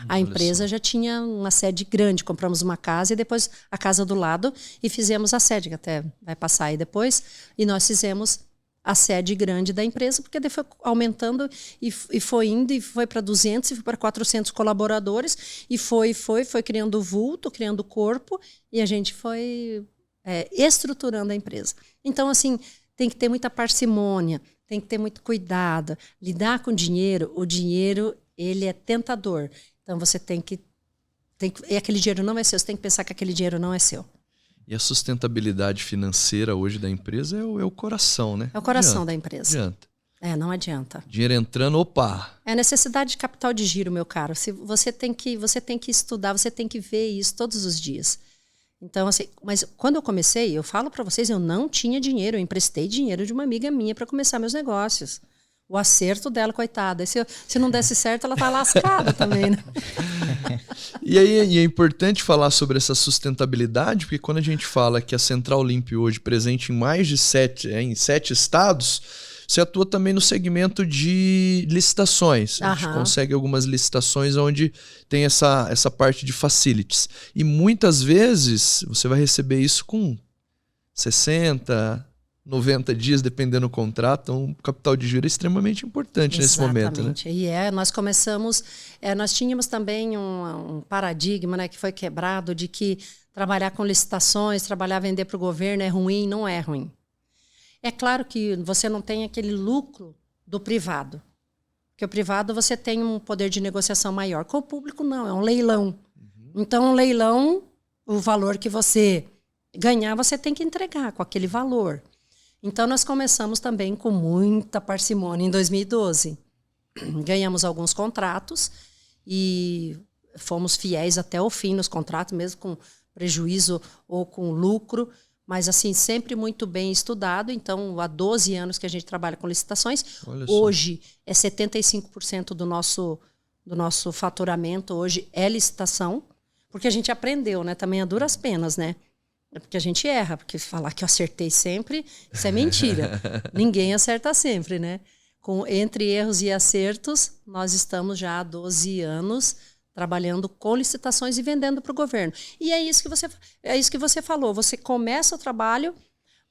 A empresa já tinha uma sede grande. Compramos uma casa e depois a casa do lado e fizemos a sede, que até vai passar aí depois. E nós fizemos a sede grande da empresa, porque daí foi aumentando e foi indo, e foi para 200, e foi para 400 colaboradores, e foi criando vulto, criando corpo, e a gente foi estruturando a empresa. Então, assim, tem que ter muita parcimônia, tem que ter muito cuidado. Lidar com o dinheiro, ele é tentador. Então, você tem que aquele dinheiro não é seu, você tem que pensar que aquele dinheiro não é seu. E a sustentabilidade financeira hoje da empresa é o coração, né? É o coração da empresa. Adianta. Não adianta. Dinheiro entrando, opa! É a necessidade de capital de giro, meu caro. Você tem que estudar, você tem que ver isso todos os dias. Então, assim, mas quando eu comecei, eu falo para vocês, eu não tinha dinheiro, eu emprestei dinheiro de uma amiga minha para começar meus negócios. O acerto dela, coitada. Se não desse certo, ela tá lascada também, né? E aí é importante falar sobre essa sustentabilidade, porque quando a gente fala que a Central Limp hoje presente em mais de 7 estados, você atua também no segmento de licitações. A gente consegue algumas licitações onde tem essa parte de facilities. E muitas vezes você vai receber isso com 60, 90 dias, dependendo do contrato. Então, o capital de giro é extremamente importante nesse momento. Né? E nós começamos... nós tínhamos também um paradigma, né, que foi quebrado de que trabalhar com licitações, vender para o governo é ruim. Não é ruim. É claro que você não tem aquele lucro do privado. Porque o privado você tem um poder de negociação maior. Com o público, não. É um leilão. Então, um leilão, o valor que você ganhar, você tem que entregar com aquele valor. Então, nós começamos também com muita parcimônia em 2012. Ganhamos alguns contratos e fomos fiéis até o fim nos contratos, mesmo com prejuízo ou com lucro, mas assim, sempre muito bem estudado. Então, há 12 anos que a gente trabalha com licitações. Hoje, é 75% do nosso faturamento, hoje é licitação, porque a gente aprendeu, né? Também a duras penas, né? É porque a gente erra, porque falar que eu acertei sempre, isso é mentira. Ninguém acerta sempre, né? Entre erros e acertos, nós estamos já há 12 anos trabalhando com licitações e vendendo para o governo. E é isso que você falou. Você começa o trabalho,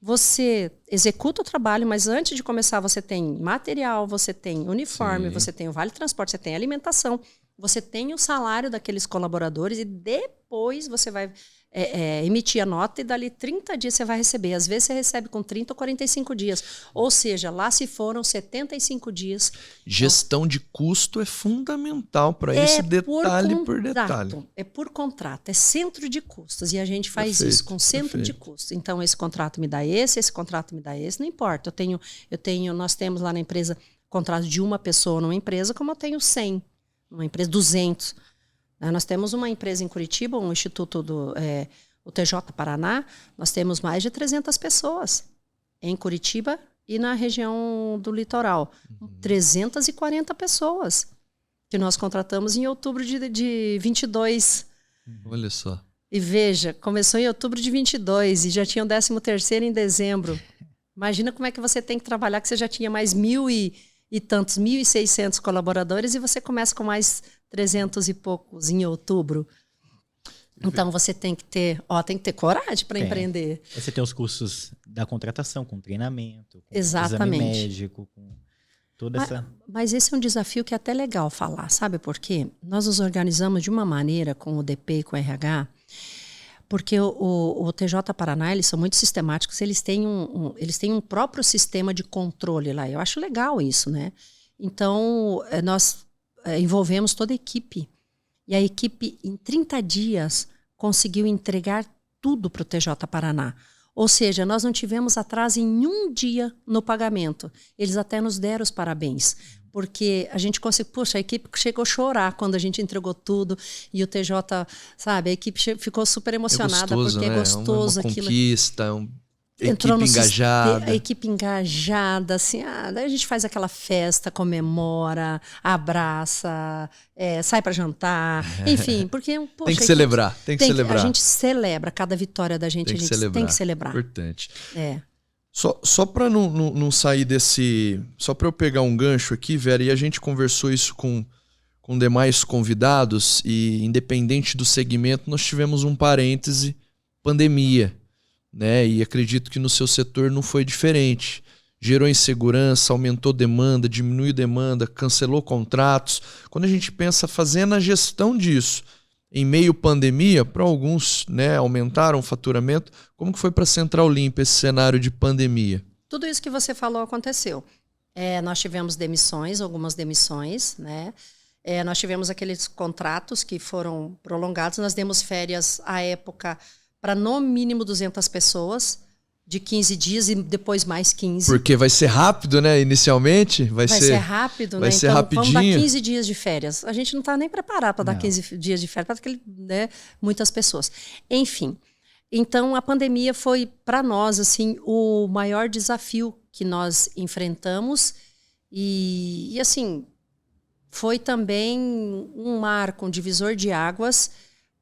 você executa o trabalho, mas antes de começar você tem material, você tem uniforme, você tem o vale transporte, você tem alimentação, você tem o salário daqueles colaboradores e depois você vai emitir a nota e dali 30 dias você vai receber. Às vezes você recebe com 30 ou 45 dias. Ou seja, lá se foram 75 dias. Gestão de custo é fundamental para esse detalhe por detalhe. É por contrato, é centro de custos. E a gente faz isso com centro de custos. Então, esse contrato me dá esse contrato me dá esse, não importa. Nós temos lá na empresa contrato de uma pessoa numa empresa, como eu tenho 100, numa empresa 200. Nós temos uma empresa em Curitiba, um instituto o TJ Paraná, nós temos mais de 300 pessoas em Curitiba e na região do litoral. 340 pessoas que nós contratamos em outubro de 22. Olha só. E veja, começou em outubro de 22 e já tinha o 13º em dezembro. Imagina como é que você tem que trabalhar, que você já tinha mais 1.600 colaboradores e você começa com mais 300 e poucos em outubro. Então você tem que ter coragem para empreender. Você tem os custos da contratação, com treinamento, com exame médico, com toda essa... Mas esse é um desafio que é até legal falar, sabe por quê? Nós nos organizamos de uma maneira com o DP e com o RH, porque o TJ Paraná, eles são muito sistemáticos, eles têm um próprio sistema de controle lá. Eu acho legal isso, né? Então, nós envolvemos toda a equipe. E a equipe, em 30 dias, conseguiu entregar tudo para o TJ Paraná. Ou seja, nós não tivemos atraso em um dia no pagamento. Eles até nos deram os parabéns. Porque a gente conseguiu... Poxa, a equipe chegou a chorar quando a gente entregou tudo. E o TJ, sabe, a equipe ficou super emocionada. Gostoso, porque né? É gostoso uma aquilo. Conquista, Entrou equipe engajada. A equipe engajada, assim, daí a gente faz aquela festa, comemora, abraça, sai para jantar, enfim, porque poxa, tem que celebrar, tem que celebrar. A gente celebra cada vitória da gente, tem que celebrar. Importante. Só para não sair desse, só para eu pegar um gancho aqui, Vera, e a gente conversou isso com demais convidados e independente do segmento, nós tivemos um parêntese, pandemia. Né? E acredito que no seu setor não foi diferente. Gerou insegurança, aumentou demanda, diminuiu demanda, cancelou contratos. Quando a gente pensa fazendo a gestão disso em meio pandemia, para alguns, né, aumentaram o faturamento. Como que foi para a Central Limp esse cenário de pandemia? Tudo isso que você falou aconteceu. Nós tivemos algumas demissões, né? Nós tivemos aqueles contratos que foram prolongados. Nós demos férias à época para no mínimo 200 pessoas, de 15 dias e depois mais 15. Porque vai ser rápido, né? Inicialmente. Vai ser rápido, vai né? ser então, rapidinho. vamos dar 15 dias de férias. A gente não está nem preparado para dar 15 dias de férias para né, muitas pessoas. Enfim, então a pandemia foi, para nós, assim, o maior desafio que nós enfrentamos e assim, foi também um marco, um divisor de águas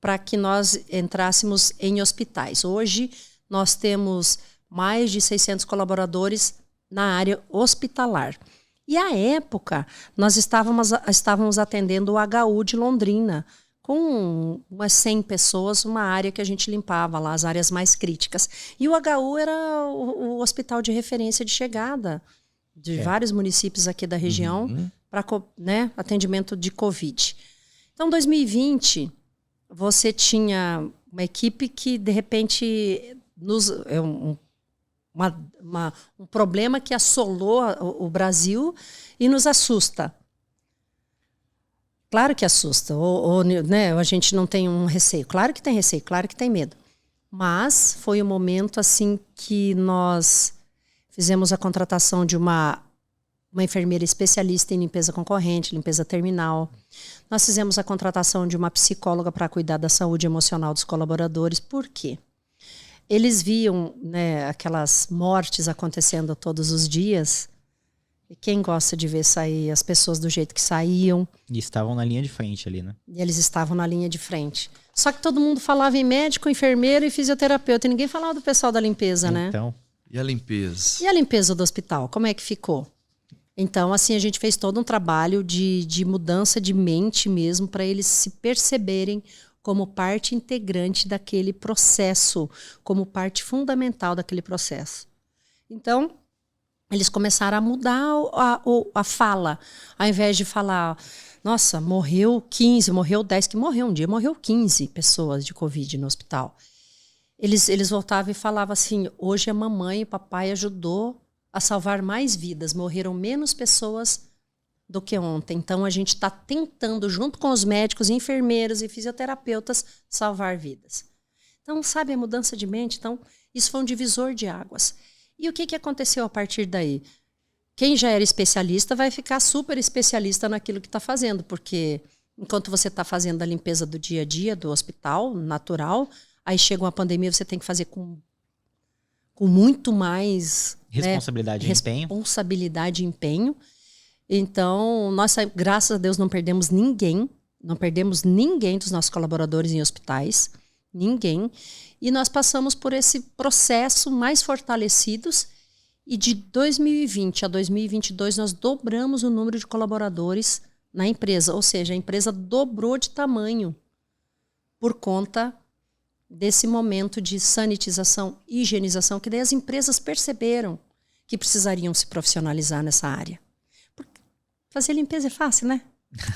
para que nós entrássemos em hospitais. Hoje, nós temos mais de 600 colaboradores na área hospitalar. E à época, nós estávamos atendendo o HU de Londrina, com umas 100 pessoas, uma área que a gente limpava lá, as áreas mais críticas. E o HU era o hospital de referência de chegada de vários municípios aqui da região para né, atendimento de Covid. Então, em 2020, você tinha uma equipe que, de repente, um problema que assolou o Brasil e nos assusta. Claro que assusta, né, a gente não tem um receio. Claro que tem receio, claro que tem medo. Mas foi um momento assim que nós fizemos a contratação de uma enfermeira especialista em limpeza concorrente, limpeza terminal. Nós fizemos a contratação de uma psicóloga para cuidar da saúde emocional dos colaboradores. Por quê? Eles viam, né, aquelas mortes acontecendo todos os dias. E quem gosta de ver sair as pessoas do jeito que saíam? E estavam na linha de frente ali, né? E eles estavam na linha de frente. Só que todo mundo falava em médico, enfermeiro e fisioterapeuta. E ninguém falava do pessoal da limpeza, né? Então. E a limpeza? E a limpeza do hospital? Como é que ficou? Então, assim, a gente fez todo um trabalho de mudança de mente mesmo para eles se perceberem como parte integrante daquele processo, como parte fundamental daquele processo. Então, eles começaram a mudar a fala. Ao invés de falar, nossa, morreu 15, morreu 10, que morreu um dia, morreu 15 pessoas de Covid no hospital. Eles voltavam e falavam assim, hoje a mamãe e o papai ajudou a salvar mais vidas, morreram menos pessoas do que ontem. Então, a gente está tentando, junto com os médicos, enfermeiros e fisioterapeutas, salvar vidas. Então, sabe, a mudança de mente, então, isso foi um divisor de águas. E o que aconteceu a partir daí? Quem já era especialista vai ficar super especialista naquilo que está fazendo, porque enquanto você está fazendo a limpeza do dia a dia, do hospital, natural, aí chega uma pandemia, você tem que fazer com muito mais responsabilidade, né? Responsabilidade e empenho. Então, nós, graças a Deus, não perdemos ninguém dos nossos colaboradores em hospitais, ninguém. E nós passamos por esse processo mais fortalecidos e de 2020 a 2022 nós dobramos o número de colaboradores na empresa, ou seja, a empresa dobrou de tamanho por conta desse momento de sanitização e higienização, que daí as empresas perceberam que precisariam se profissionalizar nessa área. Fazer limpeza é fácil, né?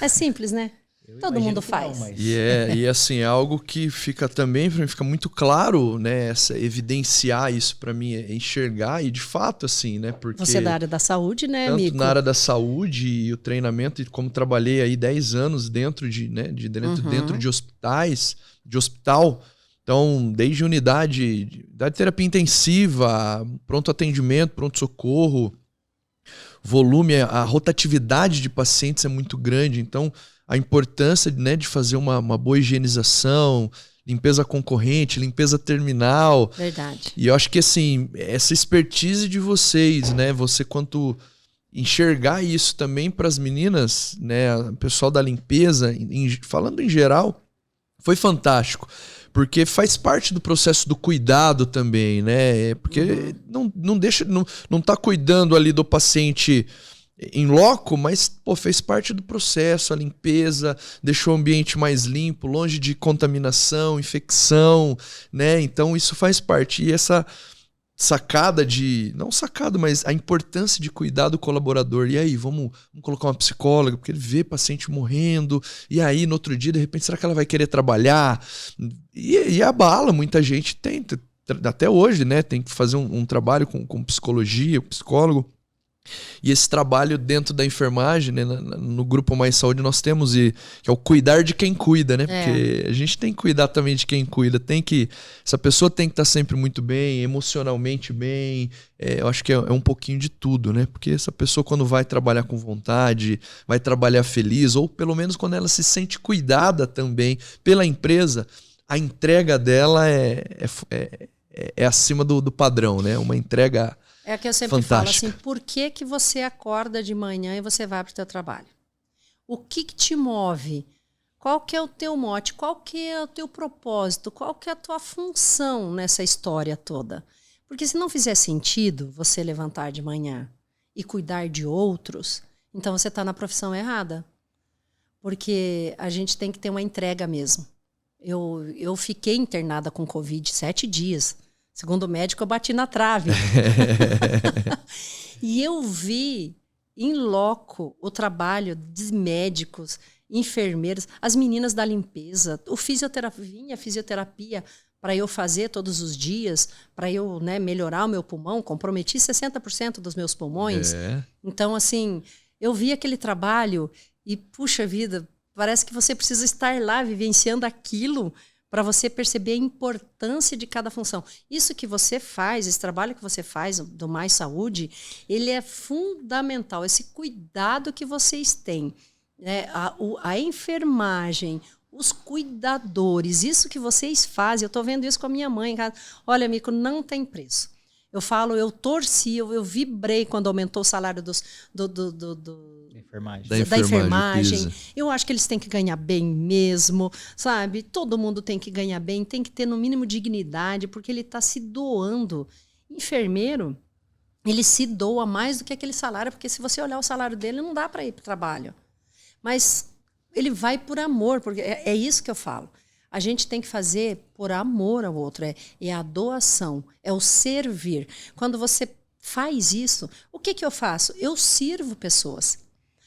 É simples, né? Todo mundo faz. Não, mas... E assim, é algo que fica também, pra mim, fica muito claro, né? Evidenciar isso pra mim, enxergar, e de fato, assim, né? Porque você é da área da saúde, né, tanto Mico? na área da saúde e o treinamento, e como trabalhei aí 10 anos dentro de hospitais, de hospital. Então, desde unidade de terapia intensiva, pronto atendimento, pronto-socorro, volume, a rotatividade de pacientes é muito grande. Então, a importância, né, de fazer uma boa higienização, limpeza concorrente, limpeza terminal. Verdade. E eu acho que, assim, essa expertise de vocês, né, você quanto enxergar isso também para as meninas, né, o pessoal da limpeza, falando em geral, foi fantástico. Porque faz parte do processo do cuidado também, né? Porque não tá cuidando ali do paciente em loco, mas fez parte do processo, a limpeza, deixou o ambiente mais limpo, longe de contaminação, infecção, né? Então isso faz parte. E essa sacada mas a importância de cuidar do colaborador. E aí, vamos colocar uma psicóloga, porque ele vê paciente morrendo, e aí no outro dia, de repente, será que ela vai querer trabalhar? E abala, muita gente tenta, até hoje, né, tem que fazer um trabalho com psicologia, psicólogo, E esse trabalho dentro da enfermagem, né, no Grupo Mais Saúde nós temos, que é o cuidar de quem cuida, né? Porque a gente tem que cuidar também de quem cuida. Essa pessoa tem que estar sempre muito bem, emocionalmente bem. Eu acho que é um pouquinho de tudo, né? Porque essa pessoa, quando vai trabalhar com vontade, vai trabalhar feliz, ou pelo menos quando ela se sente cuidada também pela empresa, a entrega dela é acima do padrão, né? Uma entrega É que eu sempre fantástica. falo assim, por que você acorda de manhã e você vai para o teu trabalho? O que te move? Qual que é o teu mote? Qual que é o teu propósito? Qual que é a tua função nessa história toda? Porque se não fizer sentido você levantar de manhã e cuidar de outros, então você está na profissão errada. Porque a gente tem que ter uma entrega mesmo. Eu fiquei internada com Covid 7 dias. Segundo o médico, eu bati na trave. E eu vi em loco o trabalho de médicos, enfermeiros, as meninas da limpeza, vinha fisioterapia para eu fazer todos os dias, para eu, né, melhorar o meu pulmão, comprometi 60% dos meus pulmões. Então, assim, eu vi aquele trabalho e, puxa vida, parece que você precisa estar lá vivenciando aquilo para você perceber a importância de cada função. Isso que você faz, esse trabalho que você faz do Mais Saúde, ele é fundamental. Esse cuidado que vocês têm, né? A enfermagem, os cuidadores, isso que vocês fazem, eu estou vendo isso com a minha mãe em casa. Olha, Mico, não tem preço. Eu falo, eu torci, eu vibrei quando aumentou o salário da enfermagem. Eu acho que eles têm que ganhar bem mesmo, sabe? Todo mundo tem que ganhar bem, tem que ter no mínimo dignidade, porque ele está se doando. Enfermeiro, ele se doa mais do que aquele salário, porque se você olhar o salário dele, não dá para ir para o trabalho. Mas ele vai por amor, porque é isso que eu falo. A gente tem que fazer por amor ao outro, é a doação, é o servir. Quando você faz isso, o que eu faço? Eu sirvo pessoas,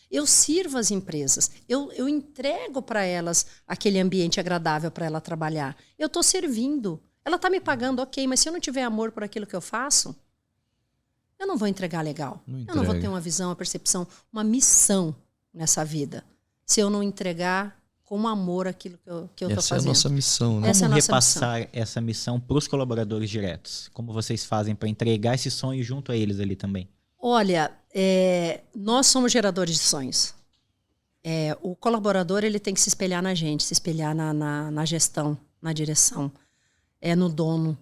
eu sirvo as empresas, eu entrego para elas aquele ambiente agradável para ela trabalhar. Eu estou servindo, ela está me pagando, ok, mas se eu não tiver amor por aquilo que eu faço, eu não vou entregar legal. Eu não vou ter uma visão, uma percepção, uma missão nessa vida, se eu não entregar com amor aquilo que eu estou fazendo. Essa é a nossa missão, né? Como repassar essa missão para os colaboradores diretos? Como vocês fazem para entregar esse sonho junto a eles ali também? Olha, nós somos geradores de sonhos. O colaborador ele tem que se espelhar na gente, se espelhar na gestão, na direção, no dono.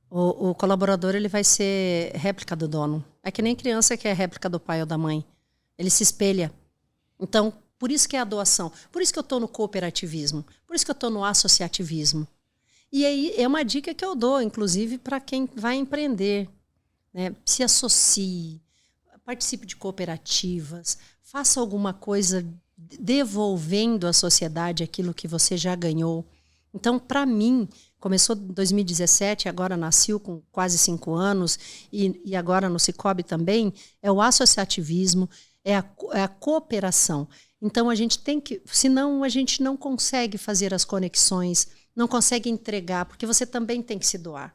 O colaborador ele vai ser réplica do dono. É que nem criança que é réplica do pai ou da mãe. Ele se espelha. Então, por isso que é a doação. Por isso que eu estou no cooperativismo. Por isso que eu estou no associativismo. E aí é uma dica que eu dou, inclusive, para quem vai empreender. Né? Se associe, participe de cooperativas, faça alguma coisa devolvendo à sociedade aquilo que você já ganhou. Então, para mim, começou em 2017, agora nasceu com quase 5 anos, e agora no Cicobi também, é o associativismo, é a cooperação. Então, a gente tem que... Senão, a gente não consegue fazer as conexões, não consegue entregar, porque você também tem que se doar.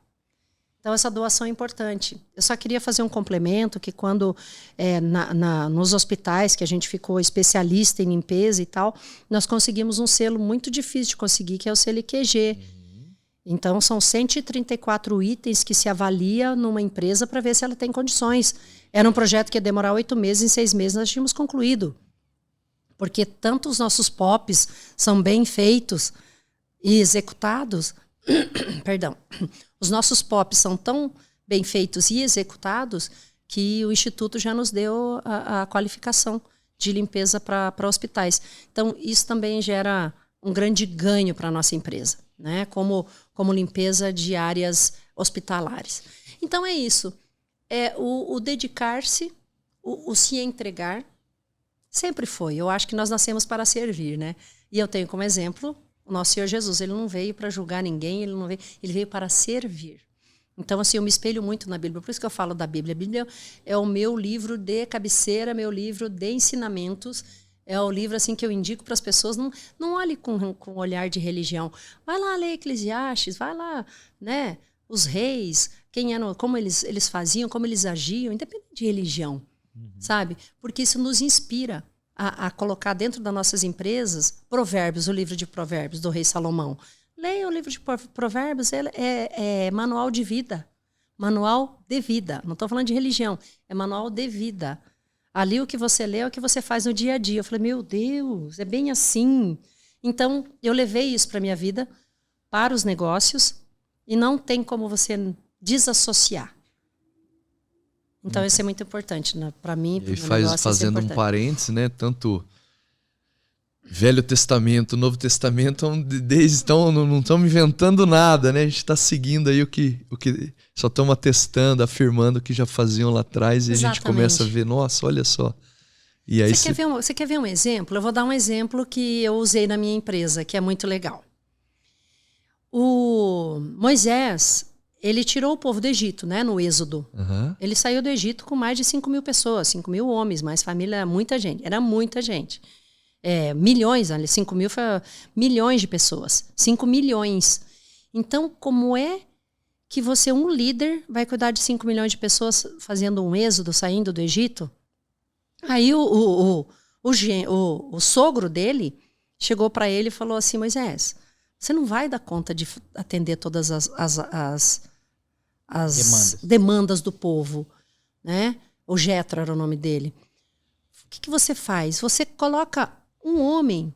Então, essa doação é importante. Eu só queria fazer um complemento, que quando nos hospitais, que a gente ficou especialista em limpeza e tal, nós conseguimos um selo muito difícil de conseguir, que é o selo IQG. Então, são 134 itens que se avalia numa empresa para ver se ela tem condições. Era um projeto que ia demorar 8 meses, em 6 meses nós tínhamos concluído. Porque tanto os nossos POPs são bem feitos e executados, perdão, os nossos POPs são tão bem feitos e executados que o Instituto já nos deu a qualificação de limpeza para hospitais. Então, isso também gera um grande ganho para a nossa empresa, né? Como limpeza de áreas hospitalares. Então, é isso. O dedicar-se, o se entregar, sempre foi. Eu acho que nós nascemos para servir, né? E eu tenho como exemplo o nosso Senhor Jesus. Ele não veio para julgar ninguém, ele veio para servir. Então, assim, eu me espelho muito na Bíblia. Por isso que eu falo da Bíblia. A Bíblia é o meu livro de cabeceira, meu livro de ensinamentos. É o livro assim que eu indico para as pessoas. Não olhe com olhar de religião. Vai lá ler Eclesiastes, vai lá, né? Os reis, como eles faziam, como eles agiam, independente de religião. sabe? Porque isso nos inspira a colocar dentro das nossas empresas Provérbios, o livro de Provérbios do rei Salomão. Leia o livro de Provérbios, é manual de vida. Manual de vida. Não estou falando de religião, é manual de vida. Ali o que você lê é o que você faz no dia a dia. Eu falei, meu Deus, é bem assim. Então, eu levei isso para a minha vida, para os negócios, e não tem como você desassociar. Então, isso é muito importante, né? Para mim, para o meu negócio, fazendo um parênteses, né? Tanto Velho Testamento, Novo Testamento, não estamos inventando nada, né? A gente está seguindo aí o que só estamos atestando, afirmando o que já faziam lá atrás. E a gente começa a ver, nossa, olha só. E aí você quer ver um exemplo? Eu vou dar um exemplo que eu usei na minha empresa, que é muito legal. O Moisés, ele tirou o povo do Egito, né, no Êxodo. Ele saiu do Egito com mais de 5.000 pessoas, 5.000 homens, mais família, muita gente. Era muita gente. Milhões, 5.000 foi milhões de pessoas. 5 milhões. Então, como é que você, um líder, vai cuidar de 5 milhões de pessoas fazendo um êxodo, saindo do Egito? Aí o sogro dele chegou para ele e falou assim, Moisés, você não vai dar conta de atender todas as demandas do povo, né? O Jetro era o nome dele. O que você faz? Você coloca um homem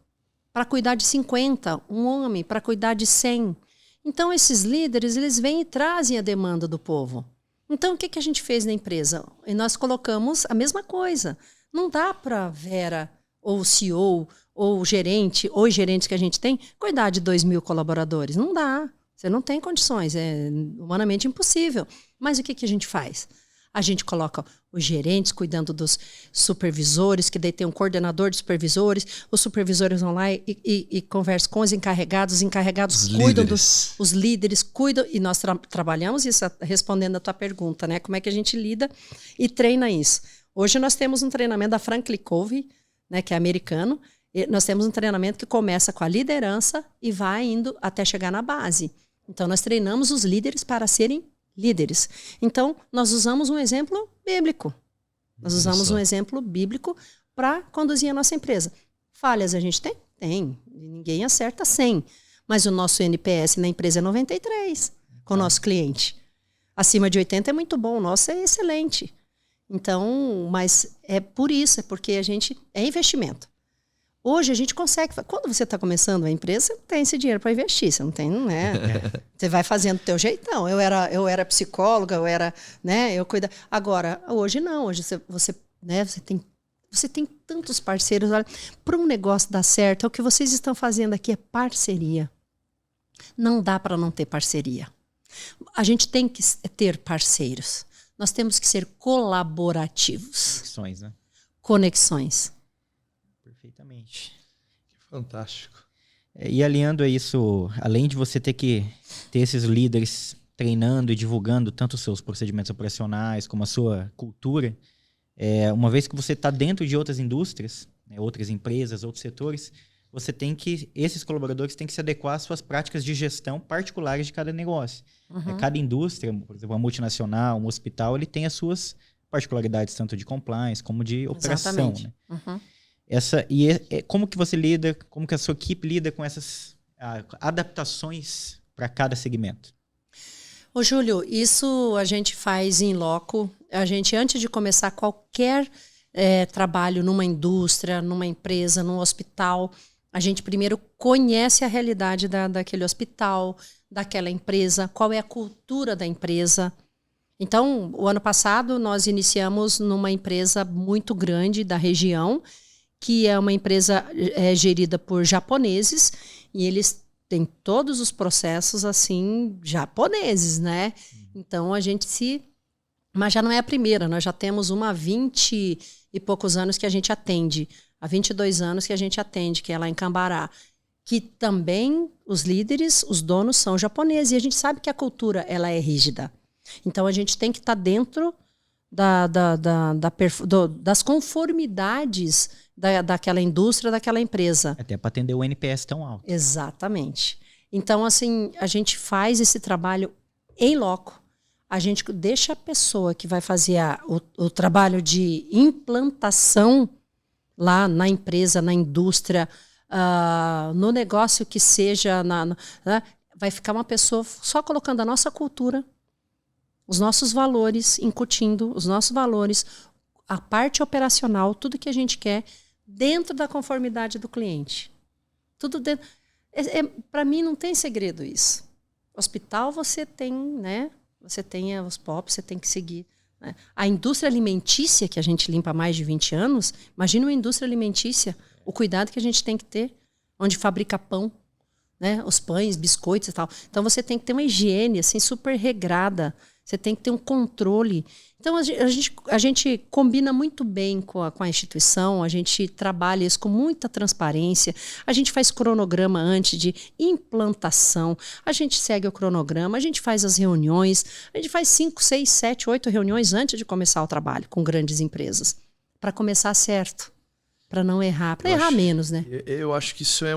para cuidar de 50, um homem para cuidar de 100. Então, esses líderes, eles vêm e trazem a demanda do povo. Então, o que a gente fez na empresa? E nós colocamos a mesma coisa. Não dá para Vera, ou o CEO, ou o gerente, ou os gerentes que a gente tem, cuidar de 2.000 colaboradores. Não dá. Você não tem condições. É humanamente impossível. Mas o que a gente faz? A gente coloca os gerentes cuidando dos supervisores, que daí tem um coordenador de supervisores, os supervisores vão lá e conversam com os encarregados cuidam os líderes cuidam, e nós trabalhamos isso, respondendo a tua pergunta, né? Como é que a gente lida e treina isso? Hoje nós temos um treinamento da Franklin Covey, né, que é americano, e nós temos um treinamento que começa com a liderança e vai indo até chegar na base. Então nós treinamos os líderes para serem líderes. Então, nós usamos um exemplo bíblico. Nós usamos um exemplo bíblico para conduzir a nossa empresa. Falhas a gente tem? Tem. Ninguém acerta 100. Mas o nosso NPS na empresa é 93 com o nosso cliente. Acima de 80 é muito bom, o nosso é excelente. Então, mas é por isso, é porque a gente é investimento. Hoje a gente consegue, quando você está começando a empresa, você tem esse dinheiro para investir, você não tem, né? Você vai fazendo do teu jeitão. Eu era psicóloga, né? Eu cuido. Agora, hoje não, hoje você tem tantos parceiros. Para um negócio dar certo, o que vocês estão fazendo aqui é parceria. Não dá para não ter parceria. A gente tem que ter parceiros. Nós temos que ser colaborativos. Conexões, né? Conexões. Perfeitamente. Fantástico. E alinhando a isso, além de você ter que ter esses líderes treinando e divulgando tanto os seus procedimentos operacionais como a sua cultura, uma vez que você está dentro de outras indústrias, né, outras empresas, outros setores, esses colaboradores têm que se adequar às suas práticas de gestão particulares de cada negócio. Cada indústria, por exemplo, uma multinacional, um hospital, ele tem as suas particularidades, tanto de compliance como de operação. Né? Como que você lida, como que a sua equipe lida com essas adaptações para cada segmento? Ô, Júlio, isso a gente faz em loco. A gente, antes de começar qualquer trabalho numa indústria, numa empresa, num hospital, a gente primeiro conhece a realidade daquele hospital, daquela empresa, qual é a cultura da empresa. Então, o ano passado, nós iniciamos numa empresa muito grande da região, que é uma empresa gerida por japoneses, e eles têm todos os processos, assim, japoneses, né? Então, mas já não é a primeira, nós já temos uma há 20 e poucos anos que a gente atende, há 22 anos que a gente atende, que é lá em Cambará, que também os líderes, os donos são japoneses, e a gente sabe que a cultura, ela é rígida. Então, a gente tem que estar dentro das conformidades daquela indústria, daquela empresa. Até para atender o NPS tão alto. Exatamente. Então, assim, a gente faz esse trabalho em loco. a gente deixa a pessoa que vai fazer o trabalho de implantação lá na empresa, na indústria, no negócio que seja, né? Vai ficar uma pessoa só colocando a nossa cultura, os nossos valores, incutindo os nossos valores, a parte operacional, tudo que a gente quer, dentro da conformidade do cliente. Tudo dentro. Para mim não tem segredo isso. Hospital você tem, né? Você tem os POPs, você tem que seguir. Né? A indústria alimentícia, que a gente limpa há mais de 20 anos, imagina uma indústria alimentícia, o cuidado que a gente tem que ter, onde fabrica pão, né? Os pães, biscoitos e tal. Então você tem que ter uma higiene assim, super regrada, você tem que ter um controle. Então a gente combina muito bem com a instituição, a gente trabalha isso com muita transparência, a gente faz cronograma antes de implantação, a gente segue o cronograma, a gente faz as reuniões, a gente faz 5, 6, 7, 8 reuniões antes de começar o trabalho com grandes empresas, para começar certo, para não errar, para errar menos, né? Eu acho que isso é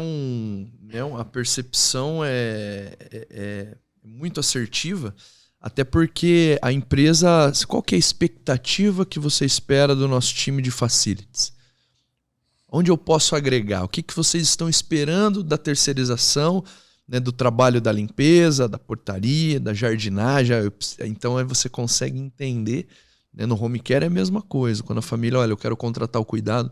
a percepção é muito assertiva. Até porque a empresa... Qual que é a expectativa que você espera do nosso time de facilities? Onde eu posso agregar? O que vocês estão esperando da terceirização, né, do trabalho da limpeza, da portaria, da jardinagem? Então aí você consegue entender. Né, no home care é a mesma coisa. Quando a família, olha, eu quero contratar o cuidado,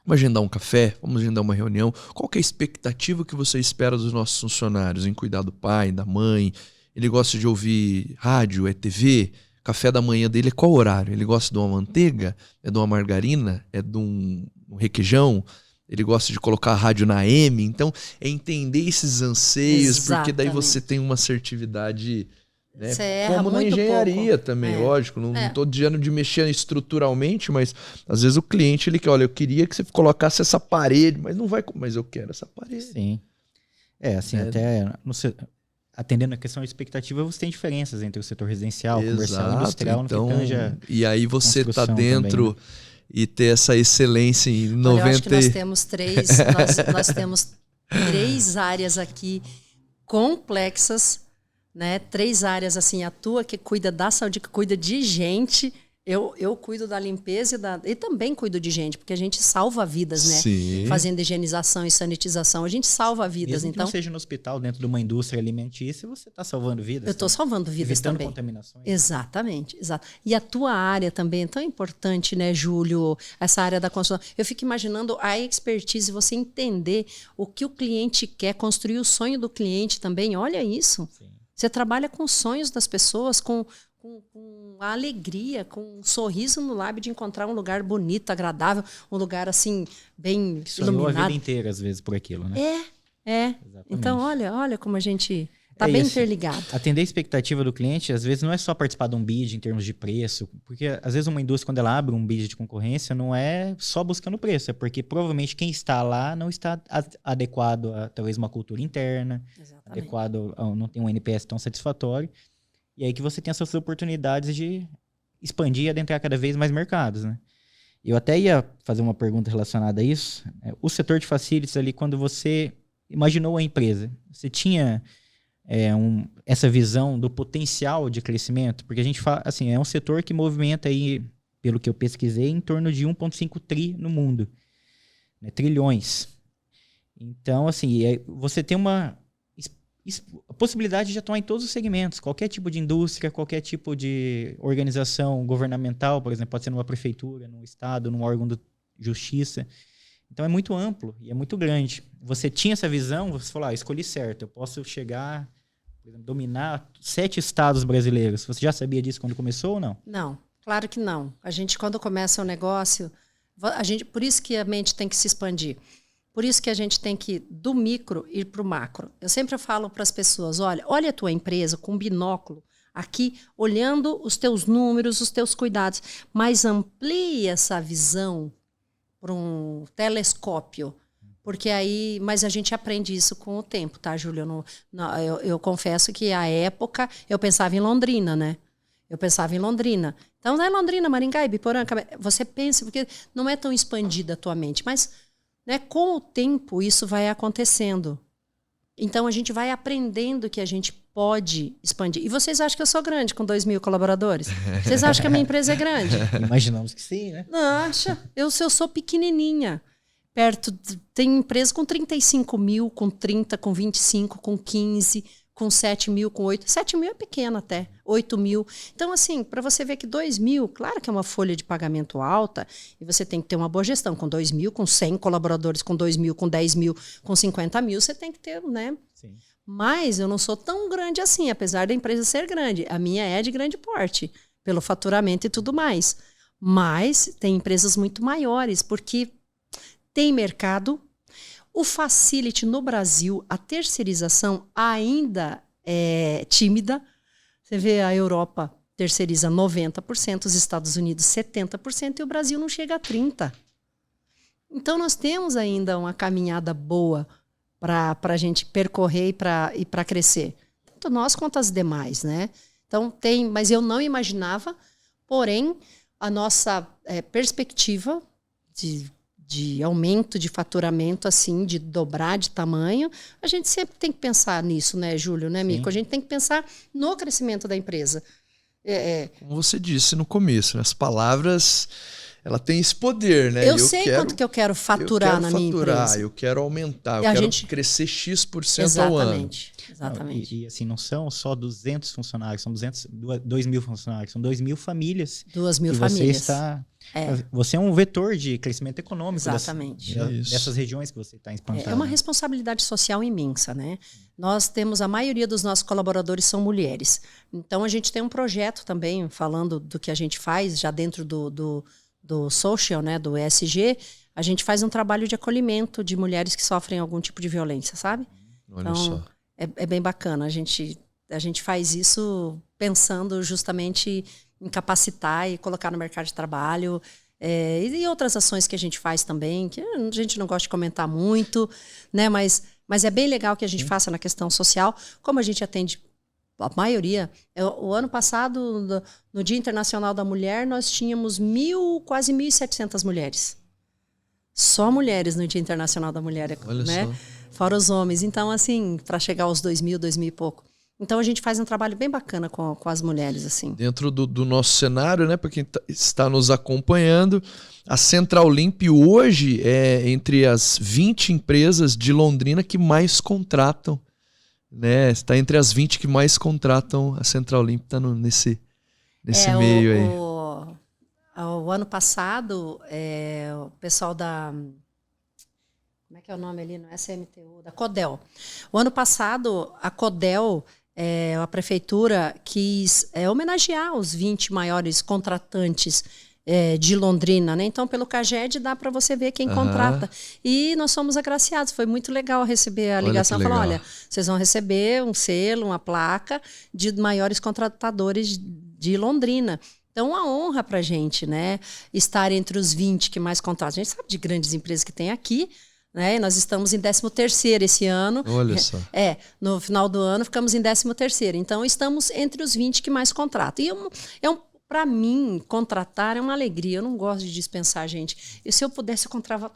vamos agendar um café, vamos agendar uma reunião. Qual que é a expectativa que você espera dos nossos funcionários em cuidar do pai, da mãe? Ele gosta de ouvir rádio, é TV, café da manhã dele é qual horário? Ele gosta de uma manteiga? É de uma margarina? É de um requeijão? Ele gosta de colocar a rádio na AM? Então, é entender esses anseios, Exatamente. porque daí você tem uma assertividade, né? Você erra Como na muito engenharia pouco. também, lógico. Não estou dizendo de mexer estruturalmente, mas às vezes o cliente ele quer, olha, eu queria que você colocasse essa parede, mas não vai, mas eu quero essa parede. Sim. Até... Atendendo a questão da expectativa, você tem diferenças entre o setor residencial, comercial e industrial. Então, no que tanja e aí você está também, dentro, né? E ter essa excelência em 90... Olha, eu acho que nós temos nós temos 3 áreas aqui complexas, né? 3 áreas, assim, a tua que cuida da saúde, que cuida de gente... Eu cuido da limpeza e também cuido de gente, porque a gente salva vidas, né? Sim. Fazendo higienização e sanitização, a gente salva vidas. Mesmo então, que não seja no hospital, dentro de uma indústria alimentícia, você está salvando vidas. Eu estou salvando vidas evitando também. Contaminações. Exatamente, exato. E a tua área também é tão importante, né, Júlio? Essa área da construção. Eu fico imaginando a expertise, você entender o que o cliente quer, construir o sonho do cliente também. Olha isso. Sim. Você trabalha com os sonhos das pessoas, com a alegria, com um sorriso no lábio de encontrar um lugar bonito, agradável, um lugar assim, bem iluminado. Sonhou a vida inteira, às vezes, por aquilo, né? Exatamente. Então, olha como a gente está bem interligado. Atender a expectativa do cliente, às vezes, não é só participar de um bid em termos de preço, porque, às vezes, uma indústria, quando ela abre um bid de concorrência, não é só buscando preço, é porque, provavelmente, quem está lá não está adequado a, talvez, uma cultura interna, Exatamente. adequado a não tem um NPS tão satisfatório. E aí que você tem essas oportunidades de expandir e adentrar cada vez mais mercados, né? Eu até ia fazer uma pergunta relacionada a isso. O setor de facilities ali, quando você imaginou a empresa, você tinha essa visão do potencial de crescimento? Porque a gente fala, assim, é um setor que movimenta aí, pelo que eu pesquisei, em torno de 1,5 tri no mundo, né? Trilhões. Então, assim, você tem a possibilidade de atuar em todos os segmentos, qualquer tipo de indústria, qualquer tipo de organização governamental, por exemplo, pode ser numa prefeitura, num estado, num órgão de justiça. Então é muito amplo e é muito grande. Você tinha essa visão, você falou, escolhi certo, eu posso chegar, por exemplo, dominar 7 estados brasileiros. Você já sabia disso quando começou ou não? Não, claro que não. A gente, quando começa um negócio, por isso que a mente tem que se expandir. Por isso que a gente tem que, do micro, ir para o macro. Eu sempre falo para as pessoas, olha a tua empresa com um binóculo aqui, olhando os teus números, os teus cuidados, mas amplie essa visão para um telescópio, porque aí, mas a gente aprende isso com o tempo, tá, Júlio? Eu confesso que, à época, eu pensava em Londrina, né? Eu pensava em Londrina. Então, é Londrina, Maringá, Ibiporã, você pensa, porque não é tão expandida a tua mente, mas... Né? Com o tempo, isso vai acontecendo. Então, a gente vai aprendendo que a gente pode expandir. E vocês acham que eu sou grande com 2.000 colaboradores? Vocês acham que a minha empresa é grande? Imaginamos que sim, né? Não, acha? Eu sou pequenininha. Tem empresa com 35 mil, com 30, com 25, com 15, com 7 mil, com 8. 7 mil é pequeno até, 8 mil. Então, assim, para você ver que 2 mil, claro que é uma folha de pagamento alta, e você tem que ter uma boa gestão. Com 2 mil, com 100 colaboradores, com 2 mil, com 10 mil, com 50 mil, você tem que ter, né? Sim. Mas eu não sou tão grande assim, apesar da empresa ser grande. A minha é de grande porte, pelo faturamento e tudo mais. Mas tem empresas muito maiores, porque tem mercado. O facility no Brasil, a terceirização ainda é tímida. Você vê a Europa terceiriza 90%, os Estados Unidos 70% e o Brasil não chega a 30%. Então nós temos ainda uma caminhada boa para a gente percorrer e para crescer. Tanto nós quanto as demais, né? Então tem, mas eu não imaginava, porém a nossa perspectiva de aumento de faturamento, assim, de dobrar de tamanho, a gente sempre tem que pensar nisso, né, Júlio, né, Mico? A gente tem que pensar no crescimento da empresa. Como você disse no começo, né, as palavras, ela tem esse poder, né? Eu sei quanto que eu quero faturar na minha empresa. Eu quero aumentar, eu quero crescer X% ao ano. Exatamente. E assim, não são só 200 funcionários, são 2.000 funcionários, são 2.000 famílias. 2.000 famílias. Você é um vetor de crescimento econômico dessas regiões que você está implantando. É uma responsabilidade social imensa, né? Nós temos, a maioria dos nossos colaboradores são mulheres. Então, a gente tem um projeto também, falando do que a gente faz, já dentro do social, né, do ESG, a gente faz um trabalho de acolhimento de mulheres que sofrem algum tipo de violência, sabe? Olha só. É bem bacana. A gente faz isso pensando justamente em capacitar e colocar no mercado de trabalho. E outras ações que a gente faz também, que a gente não gosta de comentar muito, né? Mas é bem legal que a gente faça na questão social, como a gente atende a maioria. O ano passado, no Dia Internacional da Mulher, nós tínhamos quase 1.700 mulheres. Só mulheres no Dia Internacional da Mulher, Olha né? só. Fora os homens. Então, assim, para chegar aos 2.000 e pouco. Então, a gente faz um trabalho bem bacana com as mulheres, assim. Dentro do nosso cenário, né, para quem está nos acompanhando, a Central Limp hoje é entre as 20 empresas de Londrina que mais contratam, né? Está entre as 20 que mais contratam, a Central Limp está nesse meio aí. O ano passado, o pessoal da... Como é que é o nome ali? Não é CMTU, da Codel. O ano passado, a Codel, a prefeitura, quis homenagear os 20 maiores contratantes de Londrina, né? Então, pelo CAGED, dá para você ver quem contrata. E nós fomos agraciados. Foi muito legal receber a ligação. Falou, olha, vocês vão receber um selo, uma placa de maiores contratadores de Londrina. Então, uma honra para a gente, né? Estar entre os 20 que mais contratam. A gente sabe de grandes empresas que tem aqui, né? Nós estamos em 13º esse ano. Olha só. No final do ano ficamos em 13º. Então, estamos entre os 20 que mais contratam. E para mim, contratar é uma alegria. Eu não gosto de dispensar gente. E se eu pudesse, eu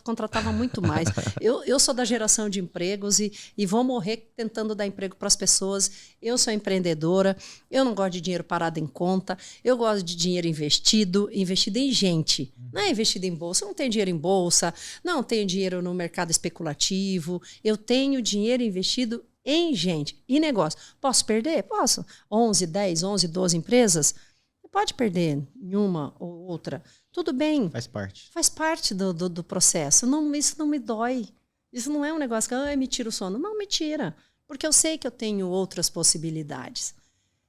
contratava muito mais. Eu sou da geração de empregos e vou morrer tentando dar emprego para as pessoas. Eu sou empreendedora. Eu não gosto de dinheiro parado em conta. Eu gosto de dinheiro investido em gente. Não é investido em bolsa. Eu não tenho dinheiro em bolsa. Não tenho dinheiro no mercado especulativo. Eu tenho dinheiro investido em gente e negócio. Posso perder? Posso. 11, 10, 11, 12 empresas... Pode perder em uma ou outra. Tudo bem. Faz parte. Faz parte do processo. Não, isso não me dói. Isso não é um negócio que me tira o sono. Não, me tira. Porque eu sei que eu tenho outras possibilidades.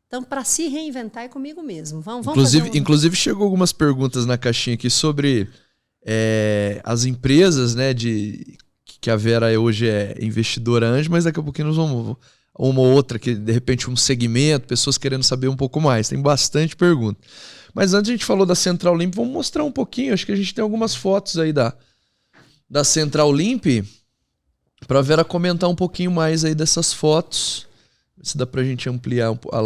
Então, para se reinventar é comigo mesmo. Vamos inclusive, chegou algumas perguntas na caixinha aqui sobre as empresas, né, que a Vera hoje é investidora anjo, mas daqui a pouquinho nós vamos... uma ou outra, que de repente um segmento, pessoas querendo saber um pouco mais. Tem bastante pergunta. Mas antes a gente falou da Central Limp, vamos mostrar um pouquinho. Acho que a gente tem algumas fotos aí da Central Limp para a Vera comentar um pouquinho mais aí dessas fotos. Se dá para a gente ampliar um pouco.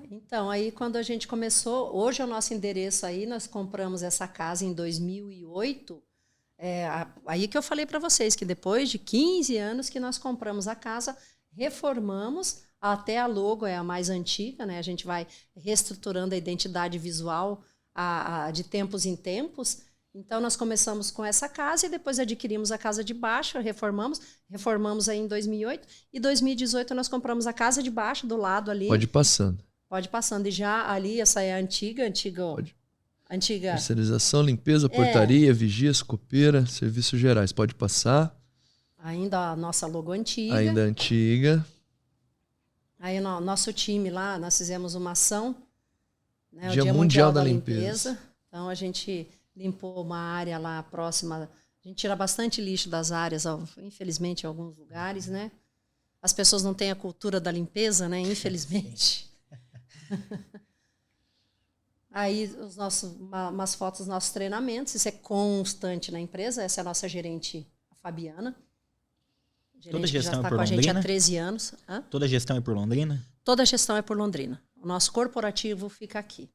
Então, aí quando a gente começou, hoje é o nosso endereço aí, nós compramos essa casa em 2008. Aí que eu falei para vocês que depois de 15 anos que nós compramos a casa, reformamos, Até a logo é a mais antiga, né? A gente vai reestruturando a identidade visual de tempos em tempos. Então, nós começamos com essa casa e depois adquirimos a casa de baixo, reformamos aí em 2008. E em 2018 nós compramos a casa de baixo do lado ali. Pode ir passando. Pode ir passando. E já ali, essa é a antiga. Antiga. Terceirização, limpeza, portaria, vigias, copeira, serviços gerais. Pode passar. Ainda a nossa logo antiga. Ainda antiga. Aí o nosso time lá, nós fizemos uma ação, né, Dia o Dia Mundial Mundial da da Limpeza. Limpeza. Então a gente limpou uma área lá próxima. A gente tira bastante lixo das áreas, infelizmente, em alguns lugares, né? As pessoas não têm a cultura da limpeza, né? Infelizmente. Aí umas fotos dos nossos treinamentos, isso é constante na empresa. Essa é a nossa gerente, a Fabiana. Toda gestão já está é por com a gente Londrina? há 13 anos. Hã? Toda gestão é por Londrina? Toda a gestão é por Londrina. O nosso corporativo fica aqui.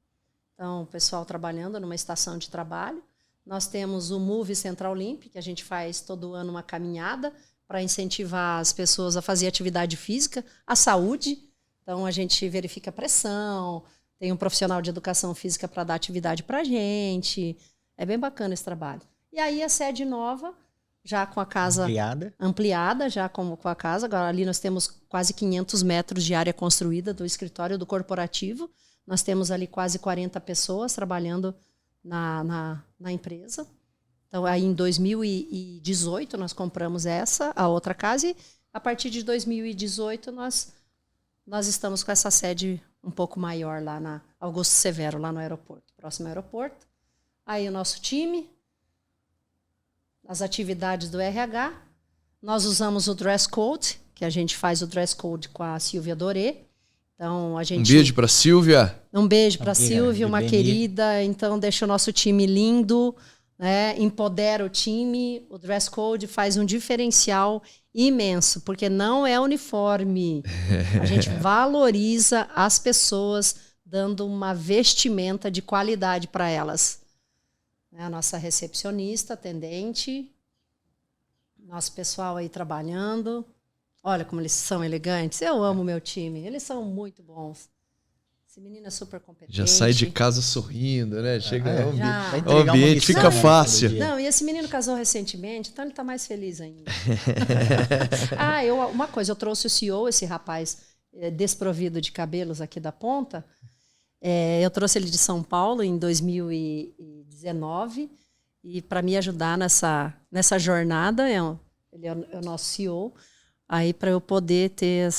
Então, o pessoal trabalhando numa estação de trabalho. Nós temos o Move Central Limp, que a gente faz todo ano uma caminhada para incentivar as pessoas a fazer atividade física, a saúde. Então, a gente verifica a pressão, tem um profissional de educação física para dar atividade para a gente. É bem bacana esse trabalho. E aí, a sede nova, já com a casa ampliada já com a casa. Agora, ali nós temos quase 500 metros de área construída do escritório do corporativo. Nós temos ali quase 40 pessoas trabalhando na empresa. Então, aí em 2018 nós compramos a outra casa, e a partir de 2018 nós estamos com essa sede um pouco maior lá na Augusto Severo, lá no aeroporto, próximo ao aeroporto. Aí o nosso time, as atividades do RH, nós usamos o dress code, que a gente faz o dress code com a Silvia Doré. Então, a gente... Um beijo para Silvia. Um beijo para a Silvia, uma querida. Então, deixa o nosso time lindo, né? Empodera o time. O dress code faz um diferencial imenso, porque não é uniforme. A gente valoriza as pessoas, dando uma vestimenta de qualidade para elas. A nossa recepcionista, atendente, nosso pessoal aí trabalhando. Olha como eles são elegantes. Eu amo meu time. Eles são muito bons. Esse menino é super competente. Já sai de casa sorrindo, né? Chega já. o ambiente fica fácil. Não, e esse menino casou recentemente, então ele está mais feliz ainda. Uma coisa, eu trouxe o CEO, esse rapaz desprovido de cabelos aqui da ponta. Eu trouxe ele de São Paulo em 2019 e para me ajudar nessa jornada, ele é o nosso CEO. Aí, para eu poder ter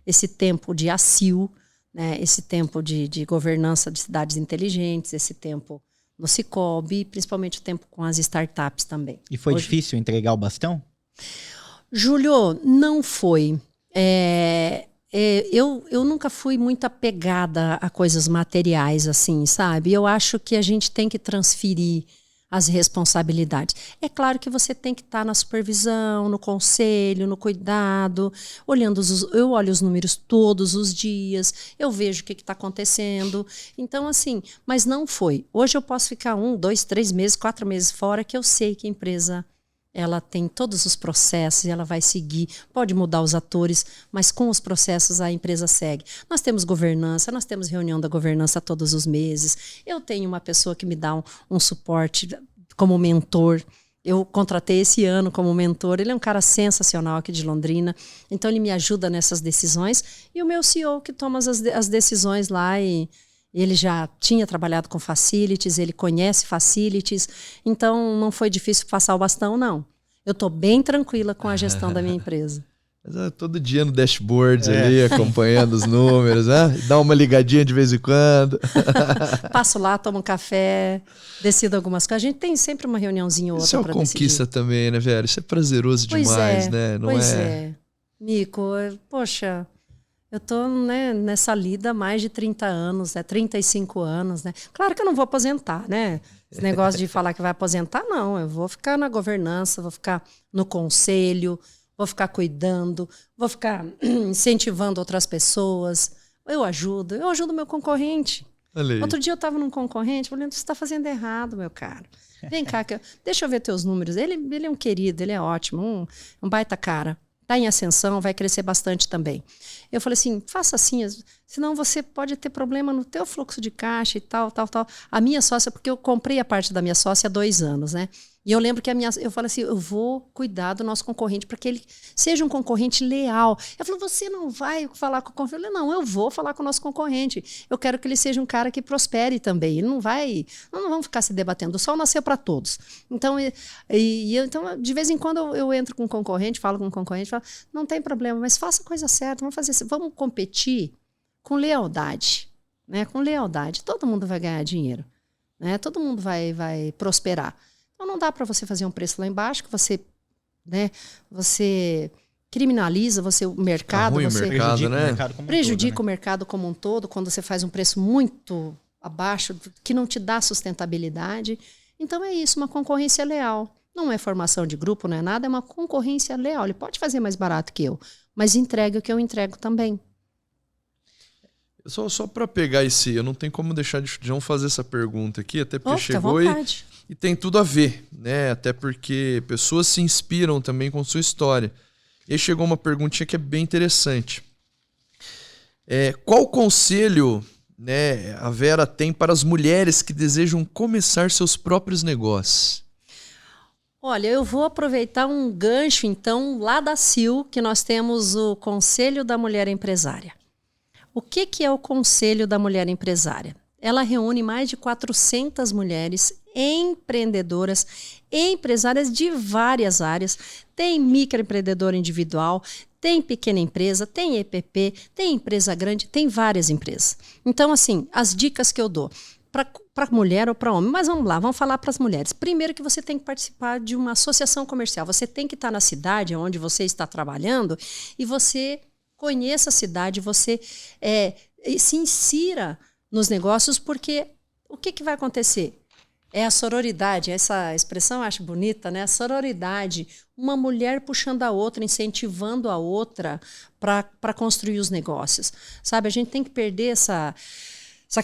esse tempo de ACIL, né, esse tempo de governança de cidades inteligentes, esse tempo no Cicobi, principalmente o tempo com as startups também. E foi difícil entregar o bastão? Júlio, não foi. Eu nunca fui muito apegada a coisas materiais, assim, sabe? Eu acho que a gente tem que transferir as responsabilidades. É claro que você tem que estar na supervisão, no conselho, no cuidado, eu olho os números todos os dias, eu vejo o que está acontecendo. Então, assim, mas não foi. Hoje eu posso ficar 1, 2, 3 meses, 4 meses fora, que eu sei que a empresa ela tem todos os processos, ela vai seguir, pode mudar os atores, mas com os processos a empresa segue. Nós temos governança, nós temos reunião da governança todos os meses. Eu tenho uma pessoa que me dá um suporte como mentor. Eu contratei esse ano como mentor. Ele é um cara sensacional aqui de Londrina. Então, ele me ajuda nessas decisões. E o meu CEO que toma as decisões lá. E ele já tinha trabalhado com facilities, ele conhece facilities. Então, não foi difícil passar o bastão, não. Eu estou bem tranquila com a gestão da minha empresa. Todo dia no dashboard ali, acompanhando os números, né? Dá uma ligadinha de vez em quando. Passo lá, tomo um café, decido algumas coisas. A gente tem sempre uma reuniãozinha ou outra para decidir. Isso é uma conquista também, né, velho? Isso é prazeroso demais, né? Não é. Mico, poxa, eu tô, né, nessa lida há mais de 30 anos, 35 anos, né? Claro que eu não vou aposentar, né? Esse negócio de falar que vai aposentar, não. Eu vou ficar na governança, vou ficar no conselho, vou ficar cuidando, vou ficar incentivando outras pessoas. Eu ajudo o meu concorrente. Outro dia eu estava num concorrente, falando, você está fazendo errado, meu caro. Vem cá, deixa eu ver teus números. Ele é um querido, ele é ótimo, um baita cara. está em ascensão, vai crescer bastante também. Eu falei assim, faça assim, senão você pode ter problema no teu fluxo de caixa e tal. A minha sócia, porque eu comprei a parte da minha sócia há 2 anos, né? E eu lembro que eu falei assim, eu vou cuidar do nosso concorrente para que ele seja um concorrente leal. Ela falou, você não vai falar com o concorrente? Eu falei, não, eu vou falar com o nosso concorrente. Eu quero que ele seja um cara que prospere também. Ele não vamos ficar se debatendo. O sol nasceu para todos. Então, então, de vez em quando eu entro com um concorrente, falo com um concorrente, falo, não tem problema, mas faça a coisa certa, vamos competir com lealdade, né? Com lealdade. Todo mundo vai ganhar dinheiro, né? Todo mundo vai prosperar. Então não dá para você fazer um preço lá embaixo que você, né, você criminaliza o mercado, ruim você o mercado, né? prejudica o mercado como um todo quando você faz um preço muito abaixo, que não te dá sustentabilidade. Então é isso, uma concorrência leal. Não é formação de grupo, não é nada, é uma concorrência leal. Ele pode fazer mais barato que eu, mas entrega o que eu entrego também. Só para pegar eu não tenho como deixar de João fazer essa pergunta aqui, até porque chegou e tem tudo a ver, né? Até porque pessoas se inspiram também com sua história. E aí chegou uma perguntinha que é bem interessante. Qual conselho, né, a Vera tem para as mulheres que desejam começar seus próprios negócios? Olha, eu vou aproveitar um gancho, então, lá da CIL, que nós temos o Conselho da Mulher Empresária. O que é o Conselho da Mulher Empresária? Ela reúne mais de 400 mulheres empreendedoras, empresárias de várias áreas. Tem microempreendedor individual, tem pequena empresa, tem EPP, tem empresa grande, tem várias empresas. Então, assim, as dicas que eu dou para mulher ou para homem, mas vamos lá, vamos falar para as mulheres. Primeiro que você tem que participar de uma associação comercial. Você tem que estar na cidade onde você está trabalhando e você conheça a cidade, você se insira nos negócios, porque o que vai acontecer? É a sororidade, essa expressão eu acho bonita, né? A sororidade, uma mulher puxando a outra, incentivando a outra para construir os negócios. Sabe, a gente tem que perder essa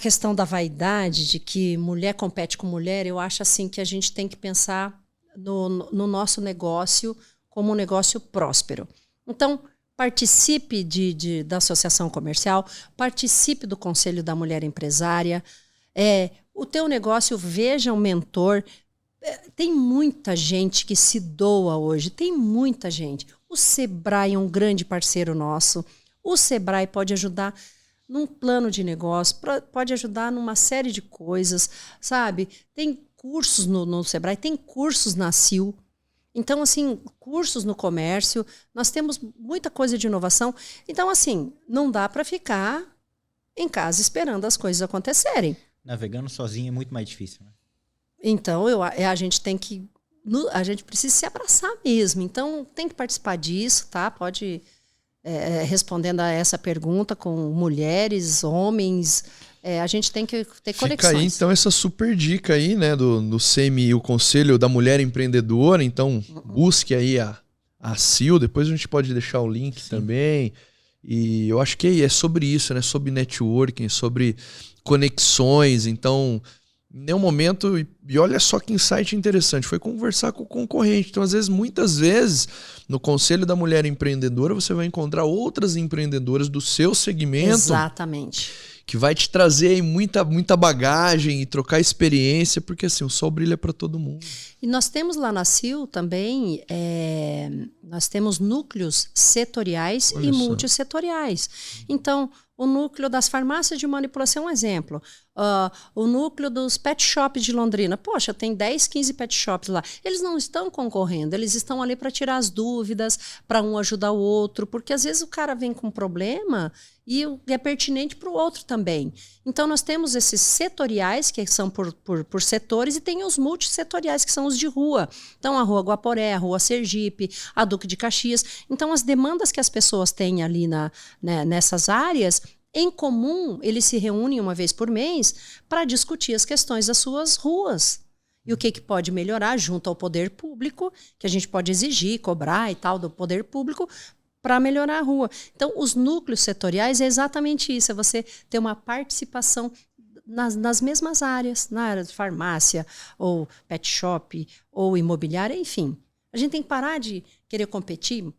questão da vaidade, de que mulher compete com mulher. Eu acho assim que a gente tem que pensar no nosso negócio como um negócio próspero. Então, participe da associação comercial, participe do Conselho da Mulher Empresária. O teu negócio, veja um mentor. Tem muita gente que se doa hoje, tem muita gente. O Sebrae é um grande parceiro nosso. O Sebrae pode ajudar num plano de negócio, pode ajudar numa série de coisas, sabe? Tem cursos no Sebrae, tem cursos na CIL. Então, assim, cursos no comércio, nós temos muita coisa de inovação. Então, assim, não dá para ficar em casa esperando as coisas acontecerem. Navegando sozinho é muito mais difícil, né? Então, a gente tem que... A gente precisa se abraçar mesmo. Então, tem que participar disso, tá? Pode... respondendo a essa pergunta com mulheres, homens, a gente tem que ter conexões. Fica aí, então, essa super dica aí, né, do CMI, o Conselho da Mulher Empreendedora. Então, busque aí a CIL, depois a gente pode deixar o link também. E eu acho que é sobre isso, né, sobre networking, sobre conexões. Então, em nenhum momento, e olha só que insight interessante, foi conversar com o concorrente. Então, muitas vezes, no Conselho da Mulher Empreendedora, você vai encontrar outras empreendedoras do seu segmento. Exatamente. Que vai te trazer aí muita bagagem e trocar experiência, porque assim, o sol brilha para todo mundo. E nós temos lá na CIL também, nós temos núcleos setoriais e multissetoriais. Então, o núcleo das farmácias de manipulação é um exemplo. O núcleo dos pet shops de Londrina. Poxa, tem 10, 15 pet shops lá. Eles não estão concorrendo, eles estão ali para tirar as dúvidas, para um ajudar o outro, porque às vezes o cara vem com um problema e é pertinente para o outro também. Então, nós temos esses setoriais, que são por setores, e tem os multissetoriais, que são os de rua. Então, a Rua Guaporé, a Rua Sergipe, a Duque de Caxias. Então, as demandas que as pessoas têm ali nessas áreas, em comum, eles se reúnem uma vez por mês para discutir as questões das suas ruas. E o que pode melhorar junto ao poder público, que a gente pode exigir, cobrar e tal do poder público, para melhorar a rua. Então, os núcleos setoriais é exatamente isso, é você ter uma participação nas mesmas áreas, na área de farmácia, ou pet shop, ou imobiliária, enfim. A gente tem que parar de querer competir.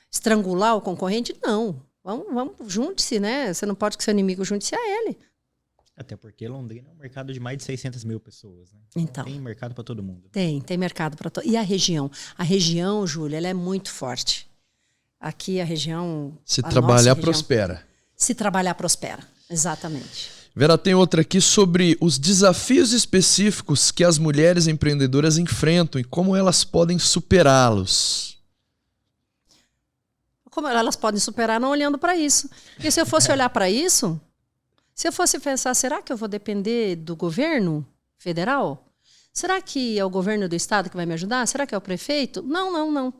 estrangular o concorrente? Não. Vamos junte-se, né? Você não pode que seu inimigo junte-se a ele. Até porque Londrina é um mercado de mais de 600 mil pessoas, né? Então, tem mercado para todo mundo. Tem mercado para todo. E a região? A região, Júlia, ela é muito forte. Aqui a região... Se trabalhar, prospera. Se trabalhar, prospera. Exatamente. Vera, tem outra aqui sobre os desafios específicos que as mulheres empreendedoras enfrentam e como elas podem superá-los. Como elas podem superar não olhando para isso. Porque se eu fosse olhar para isso, se eu fosse pensar, será que eu vou depender do governo federal? Será que é o governo do estado que vai me ajudar? Será que é o prefeito? Não.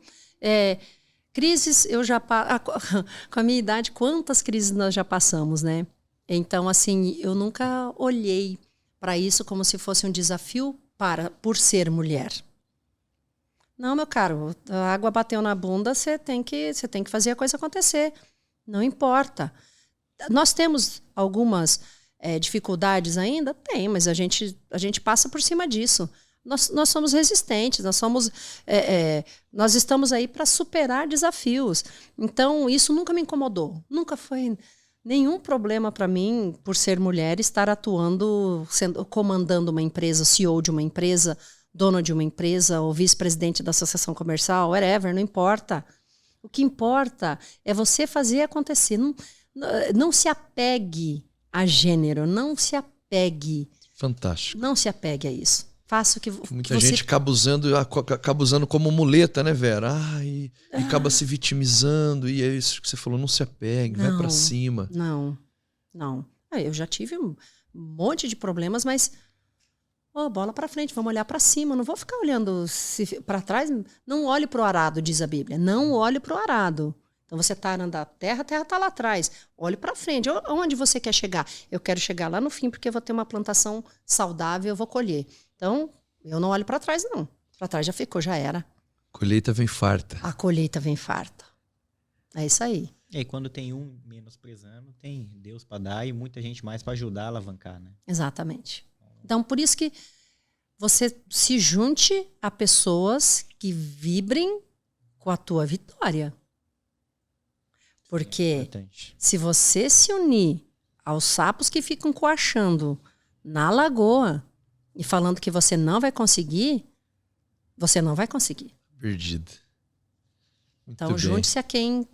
Crises, eu já... Com a minha idade, quantas crises nós já passamos, né? Então, assim, eu nunca olhei para isso como se fosse um desafio por ser mulher. Não, meu caro, a água bateu na bunda, você tem que fazer a coisa acontecer. Não importa. Nós temos algumas dificuldades ainda? Tem, mas a gente passa por cima disso. Nós somos resistentes, nós estamos aí para superar desafios. Então, isso nunca me incomodou. Nunca foi nenhum problema para mim, por ser mulher, estar atuando, comandando uma empresa, CEO de uma empresa, dono de uma empresa, ou vice-presidente da associação comercial, whatever, não importa. O que importa é você fazer acontecer. Não se apegue a gênero, não se apegue. Fantástico. Não se apegue a isso. Faça o que Muita gente acaba usando como muleta, né, Vera? E acaba se vitimizando, e é isso que você falou, não se apegue, vai pra cima. Não. Eu já tive um monte de problemas, mas bola pra frente, vamos olhar pra cima, não vou ficar olhando pra trás. Não olhe pro arado, diz a Bíblia, não olhe pro arado. Então você está arando a terra está lá atrás. Olhe para frente. Onde você quer chegar? Eu quero chegar lá no fim, porque eu vou ter uma plantação saudável, eu vou colher. Então, eu não olho para trás, não. Para trás já ficou, já era. A colheita vem farta. A colheita vem farta. É isso aí. E aí, quando tem um menosprezando, tem Deus para dar e muita gente mais para ajudar a alavancar, né? Exatamente. Então, por isso que você se junte a pessoas que vibrem com a tua vitória. Porque se você se unir aos sapos que ficam coachando na lagoa e falando que você não vai conseguir, você não vai conseguir. Perdido. Então junte-se a quem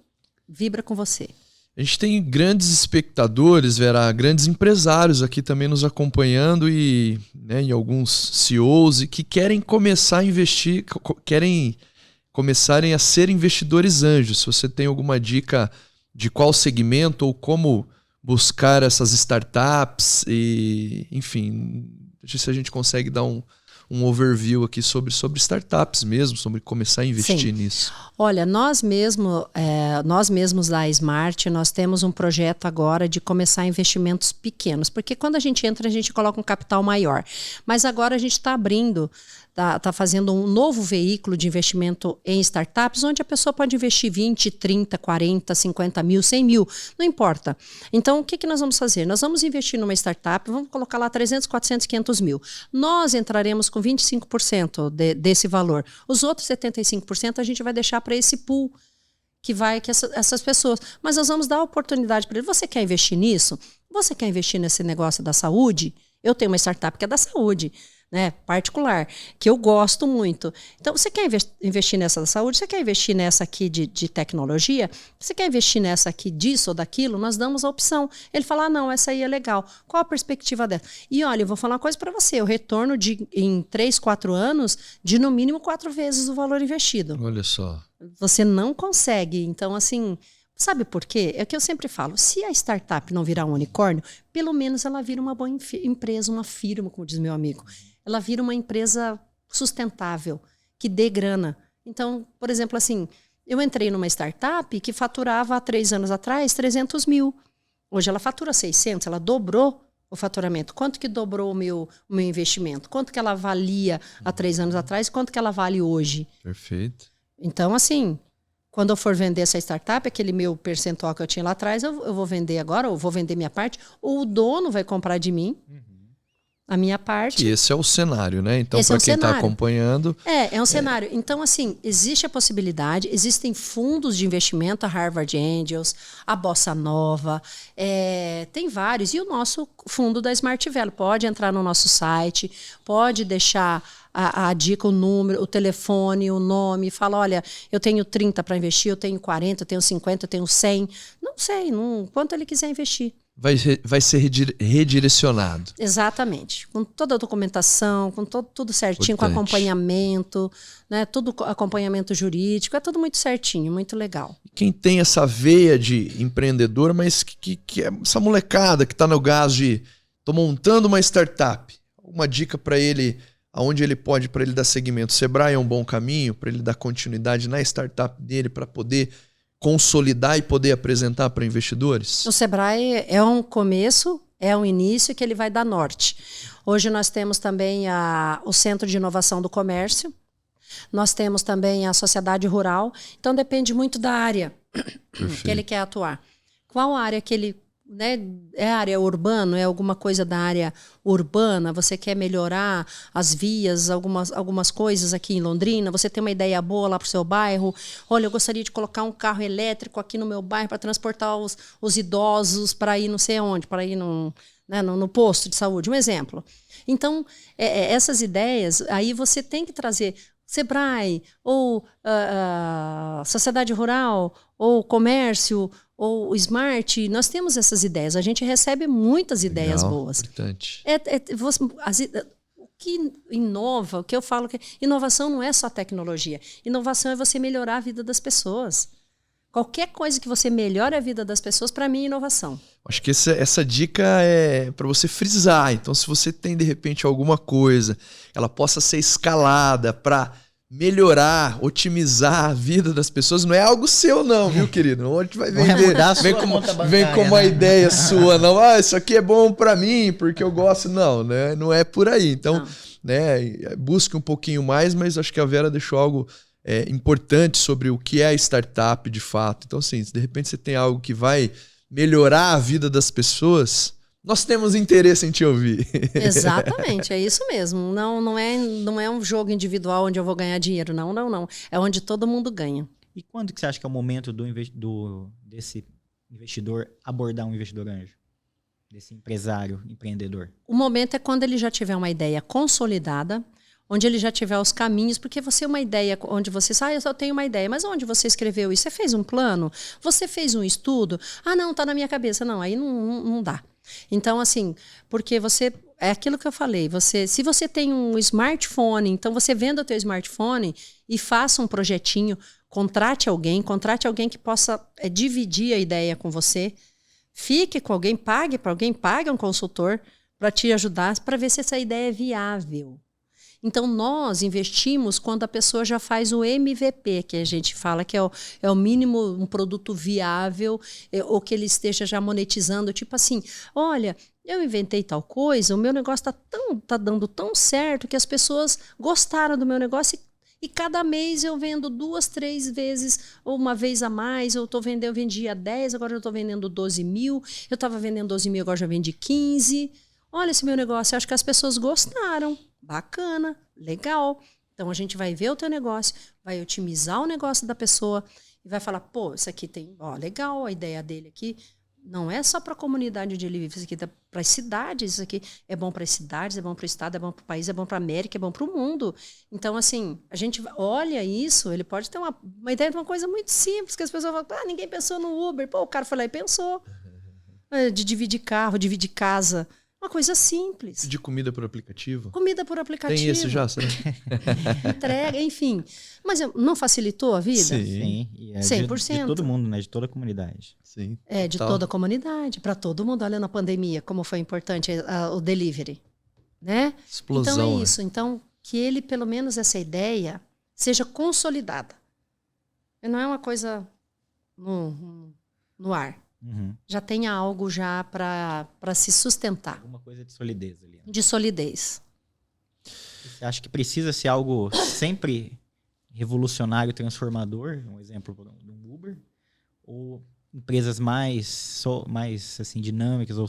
vibra com você. A gente tem grandes espectadores, Vera, grandes empresários aqui também nos acompanhando e alguns CEOs que querem começar a investir, querem começarem a ser investidores anjos. Se você tem alguma dica de qual segmento ou como buscar essas startups e, enfim, se a gente consegue dar um overview aqui sobre startups mesmo, sobre começar a investir nisso. Olha, nós mesmos da Smart, nós temos um projeto agora de começar investimentos pequenos, porque quando a gente entra, a gente coloca um capital maior. Mas agora a gente está abrindo, está fazendo um novo veículo de investimento em startups, onde a pessoa pode investir 20, 30, 40, 50 mil, 100 mil, não importa. Então, o que nós vamos fazer? Nós vamos investir numa startup, vamos colocar lá 300, 400, 500 mil. Nós entraremos com 25% desse valor. Os outros 75% a gente vai deixar para esse pool que essas pessoas. Mas nós vamos dar a oportunidade para ele. Você quer investir nisso? Você quer investir nesse negócio da saúde? Eu tenho uma startup que é da saúde, né, particular, que eu gosto muito. Então, você quer investir nessa da saúde? Você quer investir nessa aqui de tecnologia? Você quer investir nessa aqui disso ou daquilo? Nós damos a opção. Ele fala, não, essa aí é legal. Qual a perspectiva dela? E olha, eu vou falar uma coisa para você, o retorno em 3, 4 anos, de no mínimo 4 vezes o valor investido. Olha só. Você não consegue. Então, assim, sabe por quê? É o que eu sempre falo, se a startup não virar um unicórnio, pelo menos ela vira uma boa empresa, uma firma, como diz meu amigo. Ela vira uma empresa sustentável, que dê grana. Então, por exemplo, assim, eu entrei numa startup que faturava há 3 anos atrás 300 mil. Hoje ela fatura 600, ela dobrou o faturamento. Quanto que dobrou o meu investimento? Quanto que ela valia há 3 anos atrás? Quanto que ela vale hoje? Perfeito. Então, assim, quando eu for vender essa startup, aquele meu percentual que eu tinha lá atrás, eu vou vender agora, ou vou vender minha parte, ou o dono vai comprar de mim. a minha parte. Que esse é o cenário, né? Então, para quem está acompanhando... É um cenário. Então, assim, existe a possibilidade, existem fundos de investimento, a Harvard Angels, a Bossa Nova, tem vários. E o nosso fundo da Smart Value. Pode entrar no nosso site, pode deixar a dica, o número, o telefone, o nome, fala, olha, eu tenho 30 para investir, eu tenho 40, eu tenho 50, eu tenho 100. Não sei, quanto ele quiser investir. Vai ser redirecionado. Exatamente. Com toda a documentação, com tudo certinho, com acompanhamento, né? Tudo acompanhamento jurídico, é tudo muito certinho, muito legal. Quem tem essa veia de empreendedor, mas que é essa molecada que está no gás de tô montando uma startup, uma dica para ele, aonde ele pode, para ele dar seguimento. O Sebrae é um bom caminho para ele dar continuidade na startup dele, para poder consolidar e poder apresentar para investidores? O Sebrae é um começo, é um início que ele vai dar norte. Hoje nós temos também o Centro de Inovação do Comércio, nós temos também a Sociedade Rural, então depende muito da área que ele quer atuar. Qual área que ele... Né, é área urbana, é alguma coisa da área urbana, você quer melhorar as vias, algumas coisas aqui em Londrina, você tem uma ideia boa lá para o seu bairro, olha, eu gostaria de colocar um carro elétrico aqui no meu bairro para transportar os idosos para ir não sei onde, para ir no posto de saúde, um exemplo. Então, essas ideias, aí você tem que trazer Sebrae, ou Sociedade Rural, ou Comércio, ou Smart, nós temos essas ideias. A gente recebe muitas ideias boas. Importante. O que inova, o que eu falo que inovação não é só tecnologia. Inovação é você melhorar a vida das pessoas. Qualquer coisa que você melhore a vida das pessoas, para mim, é inovação. Acho que essa dica é para você frisar. Então, se você tem, de repente, alguma coisa, ela possa ser escalada para melhorar, otimizar a vida das pessoas, não é algo seu não, viu, querido? Onde vai vender, vem com uma ideia sua, não. Isso aqui é bom para mim, porque eu gosto. Não, né? Não é por aí. Então, né, busque um pouquinho mais, mas acho que a Vera deixou algo importante sobre o que é a startup de fato. Então, assim, se de repente você tem algo que vai melhorar a vida das pessoas, nós temos interesse em te ouvir. Exatamente, é isso mesmo. Não é um jogo individual onde eu vou ganhar dinheiro. Não. É onde todo mundo ganha. E quando que você acha que é o momento desse investidor abordar um investidor anjo? Desse empresário, empreendedor? O momento é quando ele já tiver uma ideia consolidada, onde ele já tiver os caminhos, porque você uma ideia, onde você sabe, eu só tenho uma ideia, mas onde você escreveu isso? Você fez um plano? Você fez um estudo? Não, tá na minha cabeça. Não, aí não dá. Então, assim, porque é aquilo que eu falei, se você tem um smartphone, então você venda o teu smartphone e faça um projetinho, contrate alguém que possa dividir a ideia com você, fique com alguém, pague um consultor para te ajudar, para ver se essa ideia é viável. Então, nós investimos quando a pessoa já faz o MVP, que a gente fala que é o mínimo um produto viável, ou que ele esteja já monetizando, tipo assim, olha, eu inventei tal coisa, o meu negócio tá dando tão certo que as pessoas gostaram do meu negócio e cada mês eu vendo 2, 3 vezes, ou uma vez a mais, eu vendia 10, agora eu estou vendendo 12 mil, eu estava vendendo 12 mil, agora já vendi 15. Olha esse meu negócio, acho que as pessoas gostaram. Bacana, legal. Então a gente vai ver o teu negócio, vai otimizar o negócio da pessoa e vai falar, pô, isso aqui tem, legal, a ideia dele aqui não é só para a comunidade onde ele vive, isso aqui é para as cidades, isso aqui é bom para as cidades, é bom para o estado, é bom para o país, é bom para a América, é bom para o mundo. Então, assim, a gente olha isso, ele pode ter uma ideia de uma coisa muito simples, que as pessoas falam, ninguém pensou no Uber. Pô, o cara foi lá e pensou. De dividir carro, dividir casa. Uma coisa simples. De comida por aplicativo? Comida por aplicativo. Tem esse já, será? Entrega, enfim. Mas não facilitou a vida? Sim. E 100%. De todo mundo, né? De toda a comunidade. Sim. De toda a comunidade. Para todo mundo. Olha na pandemia, como foi importante o delivery. Né? Explosão. Então é isso. Então, que ele, pelo menos essa ideia, seja consolidada. E não é uma coisa no ar. Uhum. Já tenha algo já para se sustentar. Alguma coisa de solidez ali. Né? De solidez. Você acha que precisa ser algo sempre revolucionário, transformador? Um exemplo do Uber? Ou empresas mais assim, dinâmicas? Ou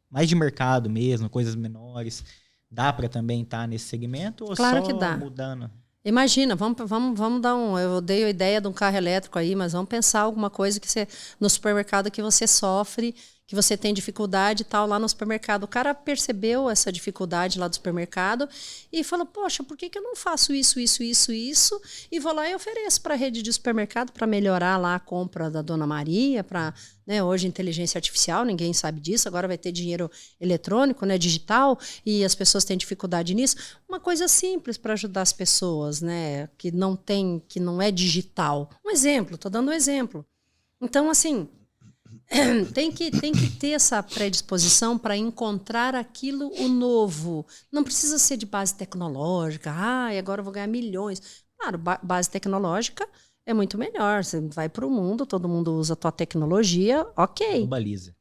mais de mercado mesmo, coisas menores, dá para também estar nesse segmento ou Claro só que dá. mudando? Imagina, vamos dar um... Eu dei a ideia de um carro elétrico aí, mas vamos pensar alguma coisa que você... No supermercado que você sofre, que você tem dificuldade e tal lá no supermercado. O cara percebeu essa dificuldade lá do supermercado e falou, poxa, por que eu não faço isso e vou lá e ofereço para a rede de supermercado para melhorar lá a compra da Dona Maria, para... Né, hoje inteligência artificial, ninguém sabe disso, agora vai ter dinheiro eletrônico, né, digital, e as pessoas têm dificuldade nisso. Uma coisa simples para ajudar as pessoas, né, que não é digital. Um exemplo, estou dando um exemplo. Então, assim, tem que ter essa predisposição para encontrar aquilo, o novo. Não precisa ser de base tecnológica, agora eu vou ganhar milhões. Claro, base tecnológica é muito melhor. Você vai para o mundo, todo mundo usa a tua tecnologia, ok. Globaliza.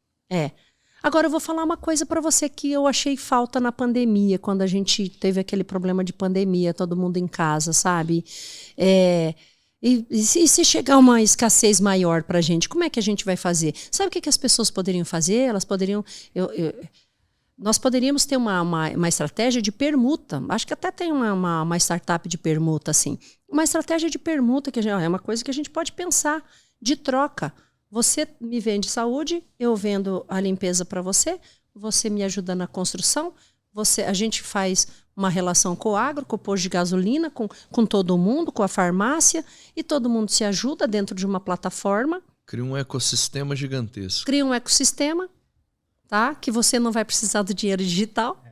Agora eu vou falar uma coisa para você que eu achei falta na pandemia, quando a gente teve aquele problema de pandemia, todo mundo em casa, sabe? E se chegar uma escassez maior para a gente, como é que a gente vai fazer? Sabe o que as pessoas poderiam fazer? Elas poderiam... Nós poderíamos ter uma estratégia de permuta. Acho que até tem uma startup de permuta, assim. Uma estratégia de permuta, que é uma coisa que a gente pode pensar, de troca. Você me vende saúde, eu vendo a limpeza para você, você me ajuda na construção, a gente faz uma relação com o agro, com o posto de gasolina, com todo mundo, com a farmácia, e todo mundo se ajuda dentro de uma plataforma. Cria um ecossistema gigantesco. Cria um ecossistema, tá? Que você não vai precisar do dinheiro digital,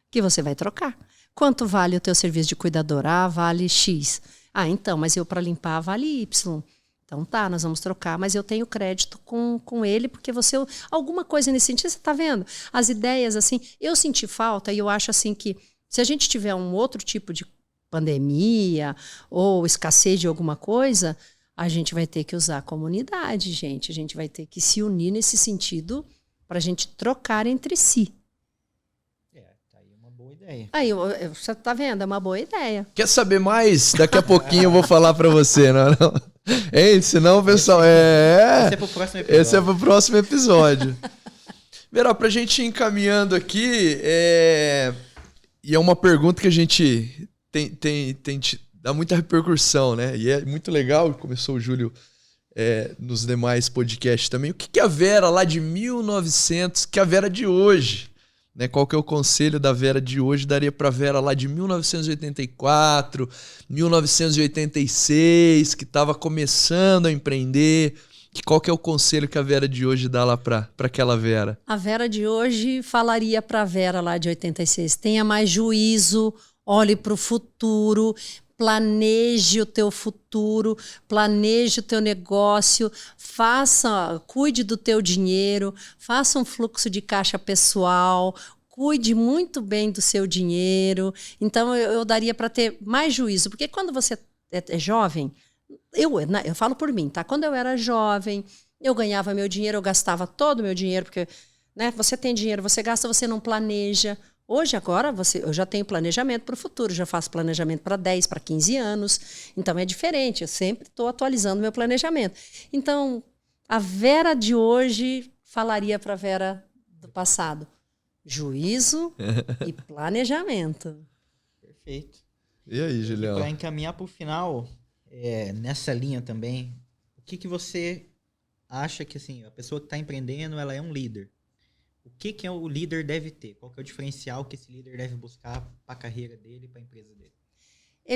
que você vai trocar. Quanto vale o teu serviço de cuidador? Vale X. Então, mas eu para limpar vale Y. Então tá, nós vamos trocar, mas eu tenho crédito com ele, porque você... Alguma coisa nesse sentido, você tá vendo? As ideias, assim, eu senti falta e eu acho assim que se a gente tiver um outro tipo de pandemia ou escassez de alguma coisa, a gente vai ter que usar a comunidade, gente. A gente vai ter que se unir nesse sentido para a gente trocar entre si. Tá aí uma boa ideia. Aí, você tá vendo? É uma boa ideia. Quer saber mais? Daqui a pouquinho eu vou falar para você, não? Hein? Senão, pessoal, Esse é pro próximo episódio. Esse é pro próximo episódio. Vera, pra gente ir encaminhando aqui, e é uma pergunta que a gente dá muita repercussão, né? E é muito legal, começou o Júlio nos demais podcasts também. O que a Vera lá de 1900, que a Vera de hoje, né? Qual que é o conselho da Vera de hoje daria pra Vera lá de 1984, 1986, que estava começando a empreender? Qual que é o conselho que a Vera de hoje dá lá para aquela Vera? A Vera de hoje falaria para a Vera lá de 86, tenha mais juízo, olhe para o futuro, planeje o teu futuro, planeje o teu negócio, cuide do teu dinheiro, faça um fluxo de caixa pessoal, cuide muito bem do seu dinheiro. Então eu daria para ter mais juízo, porque quando você é jovem, eu falo por mim, tá? Quando eu era jovem, eu ganhava meu dinheiro, eu gastava todo o meu dinheiro, porque, né, você tem dinheiro, você gasta, você não planeja. Hoje, agora, eu já tenho planejamento para o futuro, já faço planejamento para 10, para 15 anos. Então, é diferente, eu sempre estou atualizando meu planejamento. Então, a Vera de hoje falaria para a Vera do passado: juízo e planejamento. Perfeito. E aí, Julião? Para encaminhar para o final, nessa linha também, o que você acha que assim, a pessoa que está empreendendo, ela é um líder? O que o líder deve ter? Qual que é o diferencial que esse líder deve buscar para a carreira dele, para a empresa dele?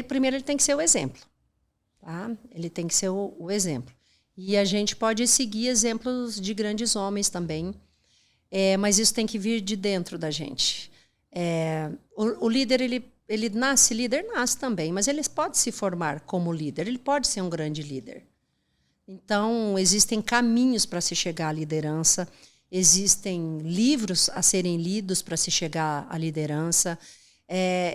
Primeiro, ele tem que ser o exemplo. Tá? Ele tem que ser o exemplo. E a gente pode seguir exemplos de grandes homens também, mas isso tem que vir de dentro da gente. O líder, ele nasce líder? Nasce também, mas ele pode se formar como líder, ele pode ser um grande líder. Então, existem caminhos para se chegar à liderança, existem livros a serem lidos para se chegar à liderança,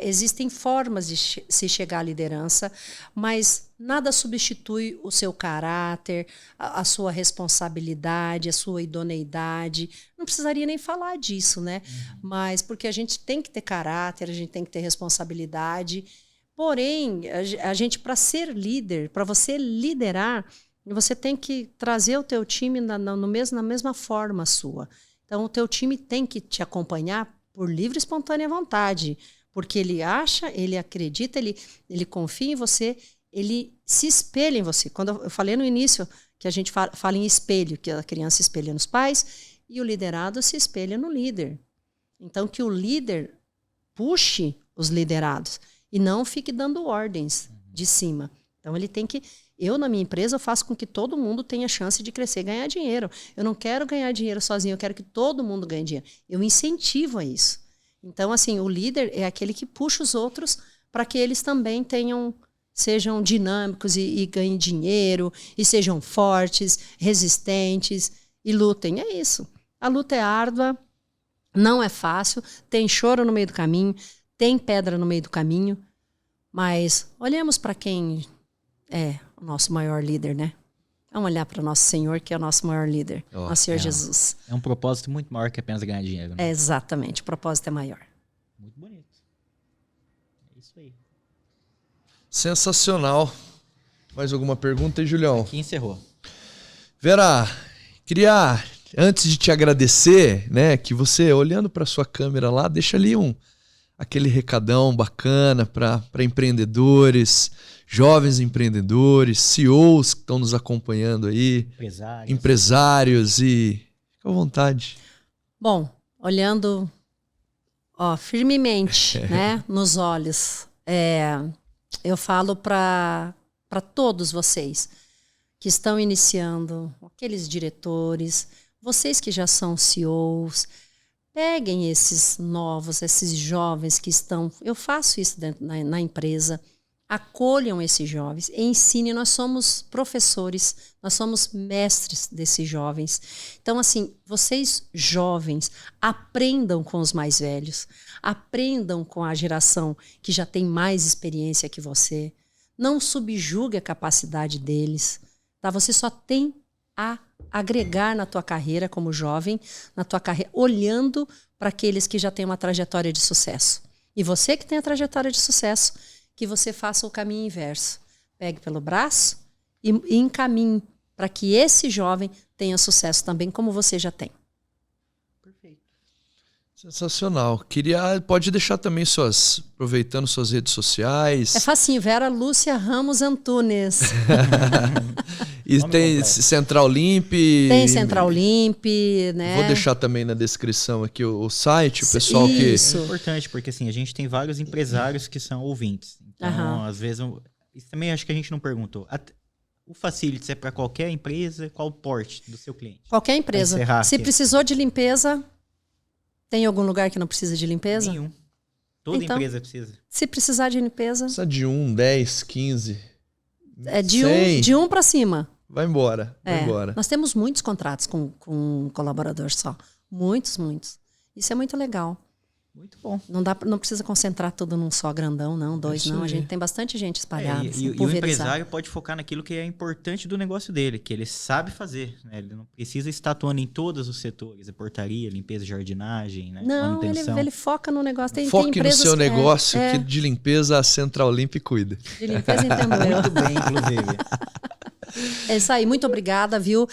existem formas de se chegar à liderança, mas nada substitui o seu caráter, a sua responsabilidade, a sua idoneidade. Não precisaria nem falar disso, né? Mas porque a gente tem que ter caráter, a gente tem que ter responsabilidade. Porém, a gente, para ser líder, para você liderar, você tem que trazer o teu time na mesma forma sua. Então, o teu time tem que te acompanhar por livre e espontânea vontade, porque ele acha, ele acredita, ele confia em você, ele se espelha em você. Quando eu falei no início que a gente fala em espelho, que a criança espelha nos pais e o liderado se espelha no líder. Então, que o líder puxe os liderados e não fique dando ordens de cima. Então, ele tem que... Eu, na minha empresa, eu faço com que todo mundo tenha chance de crescer e ganhar dinheiro. Eu não quero ganhar dinheiro sozinho, eu quero que todo mundo ganhe dinheiro. Eu incentivo a isso. Então, assim, o líder é aquele que puxa os outros para que eles também sejam dinâmicos e ganhem dinheiro, e sejam fortes, resistentes e lutem. É isso. A luta é árdua, não é fácil, tem choro no meio do caminho, tem pedra no meio do caminho, mas olhemos para quem é o nosso maior líder, né? Vamos olhar para o nosso Senhor, que é o nosso maior líder, nosso Senhor Jesus. É um propósito muito maior que apenas ganhar dinheiro, né? É, exatamente, o propósito é maior. Muito bonito. É isso aí. Sensacional. Mais alguma pergunta aí, Julião? Aqui encerrou. Vera, queria, antes de te agradecer, né, que você, olhando para sua câmera lá, deixa ali aquele recadão bacana para empreendedores, jovens empreendedores, CEOs que estão nos acompanhando aí, empresários e fica à vontade. Bom, olhando firmemente, né, nos olhos, eu falo para todos vocês que estão iniciando, aqueles diretores, vocês que já são CEOs, peguem esses novos, esses jovens que estão... Eu faço isso na empresa. Acolham esses jovens, ensinem. Nós somos professores, nós somos mestres desses jovens. Então, assim, vocês jovens, aprendam com os mais velhos, aprendam com a geração que já tem mais experiência que você. Não subjugue a capacidade deles. Tá? Você só tem a agregar na tua carreira como jovem, na tua carreira, olhando para aqueles que já têm uma trajetória de sucesso. E você que tem a trajetória de sucesso, que você faça o caminho inverso. Pegue pelo braço e encaminhe para que esse jovem tenha sucesso também, como você já tem. Perfeito. Sensacional. Pode deixar também aproveitando suas redes sociais. É facinho, Vera Lúcia Ramos Antunes. E tem Central Limp. Tem Central Limp, né? Vou deixar também na descrição aqui o site, o pessoal Isso. É importante, porque assim, a gente tem vários empresários que são ouvintes. Então, às vezes, isso também acho que a gente não perguntou. O Facilities é para qualquer empresa? Qual o porte do seu cliente? Qualquer empresa. Se precisou de limpeza, tem algum lugar que não precisa de limpeza? Nenhum. Toda empresa precisa. Se precisar de limpeza... Precisa de 10, 15... É de um para cima. Vai embora, vai embora. Nós temos muitos contratos com um colaborador só. Muitos. Isso é muito legal. Muito bom. Não precisa concentrar tudo num só grandão, não, dois, não. A gente tem bastante gente espalhada. E o empresário pode focar naquilo que é importante do negócio dele, que ele sabe fazer. Né? Ele não precisa estar atuando em todos os setores, portaria, limpeza, jardinagem, né? Não, manutenção. ele foca no negócio. Foque no seu negócio, que de limpeza a Central Limp cuida. De limpeza entendo eu. Muito bem, inclusive. É isso aí, muito obrigada, viu?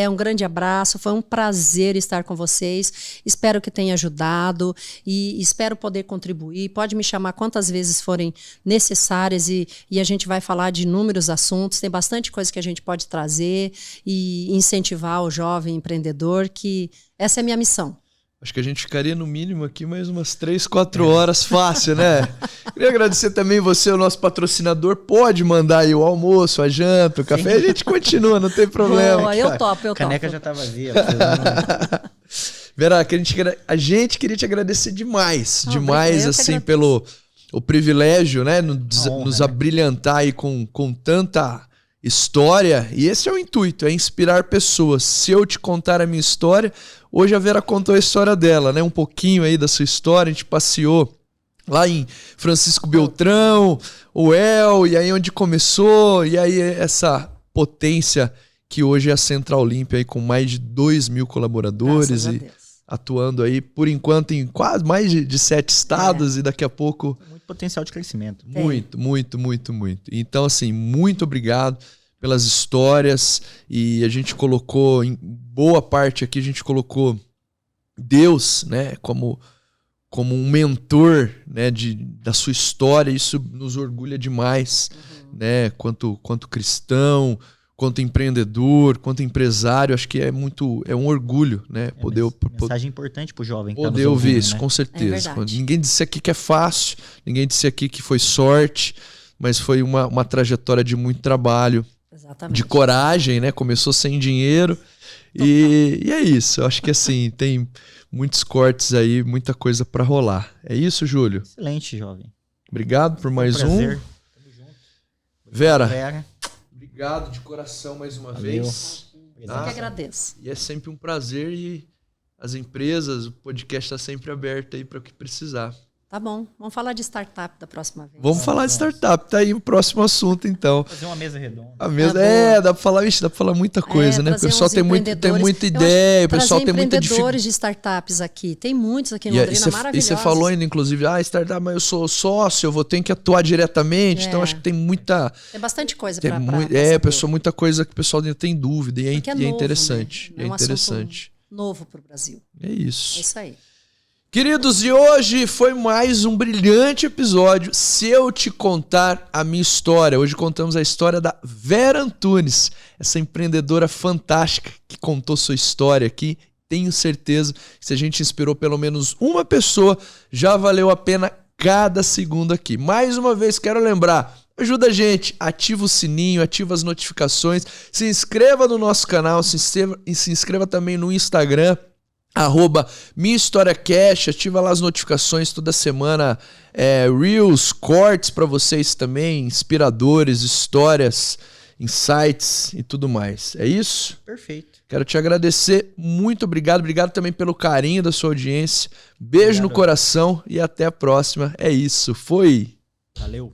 Um grande abraço, foi um prazer estar com vocês. Espero que tenha ajudado e espero poder contribuir. Pode me chamar quantas vezes forem necessárias e a gente vai falar de inúmeros assuntos. Tem bastante coisa que a gente pode trazer e incentivar o jovem empreendedor, que essa é a minha missão. Acho que a gente ficaria no mínimo aqui mais umas 3, 4 horas fácil, né? Queria agradecer também você, o nosso patrocinador. Pode mandar aí o almoço, a janta, o café. A gente continua, não tem problema. Boa, eu topo. A caneca já tá vazia. Vera, a gente queria te agradecer demais. Demais, assim, pelo o privilégio, né? Nos abrilhantar aí com tanta história. E esse é o intuito, é inspirar pessoas. Se eu te contar a minha história... Hoje a Vera contou a história dela, né? Um pouquinho aí da sua história. A gente passeou lá em Francisco Beltrão, o El, e aí onde começou. E aí essa potência que hoje é a Central Limp, aí com mais de 2.000 colaboradores e atuando aí, por enquanto, em quase mais de 7 estados e daqui a pouco... Muito potencial de crescimento. Muito. Então, assim, muito obrigado pelas histórias, e a gente colocou, em boa parte aqui, a gente colocou Deus, né, como um mentor, né, da sua história. Isso nos orgulha demais, né, quanto cristão, quanto empreendedor, quanto empresário. Acho que é um orgulho, né, poder mensagem importante pro jovem que poder tá nos ouvir ouvindo, isso, né? com certeza. É Ninguém disse aqui que é fácil, ninguém disse aqui que foi sorte, mas foi uma trajetória de muito trabalho, Exatamente. de coragem, né? Começou sem dinheiro e é isso. Eu acho que assim, tem muitos cortes aí, muita coisa para rolar. É isso, Júlio? Excelente, jovem. Obrigado por mais prazer. um. Vera, Vera. obrigado de coração mais uma Valeu. vez. Eu que agradeço. E é sempre um prazer e as empresas, o podcast está sempre aberto aí para o que precisar. Tá bom. Vamos falar de startup da próxima vez. Vamos falar de startup, tá aí o próximo assunto então. Fazer uma mesa redonda. A mesa, boa. dá pra falar muita coisa, né? O trazer pessoal uns tem muita empreendedores. ideia, o pessoal trazer tem muita dificuldade. empreendedores de startups aqui. Tem muitos aqui em Londrina, E maravilhosos. você falou ainda, inclusive, startup, mas eu sou sócio, eu vou ter que atuar diretamente. Então acho que tem muita. Tem bastante coisa Tem para muita coisa que o pessoal ainda tem dúvida. E Porque é novo, interessante. né? É um interessante. assunto novo para o Brasil. É isso. É isso aí. Queridos, e hoje foi mais um brilhante episódio. Se eu te contar a minha história, hoje contamos a história da Vera Antunes, essa empreendedora fantástica que contou sua história aqui. Tenho certeza que se a gente inspirou pelo menos uma pessoa, já valeu a pena cada segundo aqui. Mais uma vez, quero lembrar, ajuda a gente, ativa o sininho, ativa as notificações, se inscreva no nosse canal, se inscreva também no Instagram, @minhahistoriacast, ativa lá as notificações toda semana, Reels, cortes para vocês também, inspiradores, histórias, insights e tudo mais. É isso? Perfeito. Quero te agradecer, muito obrigado também pelo carinho da sua audiência, beijo no coração e até a próxima. É isso, foi! Valeu.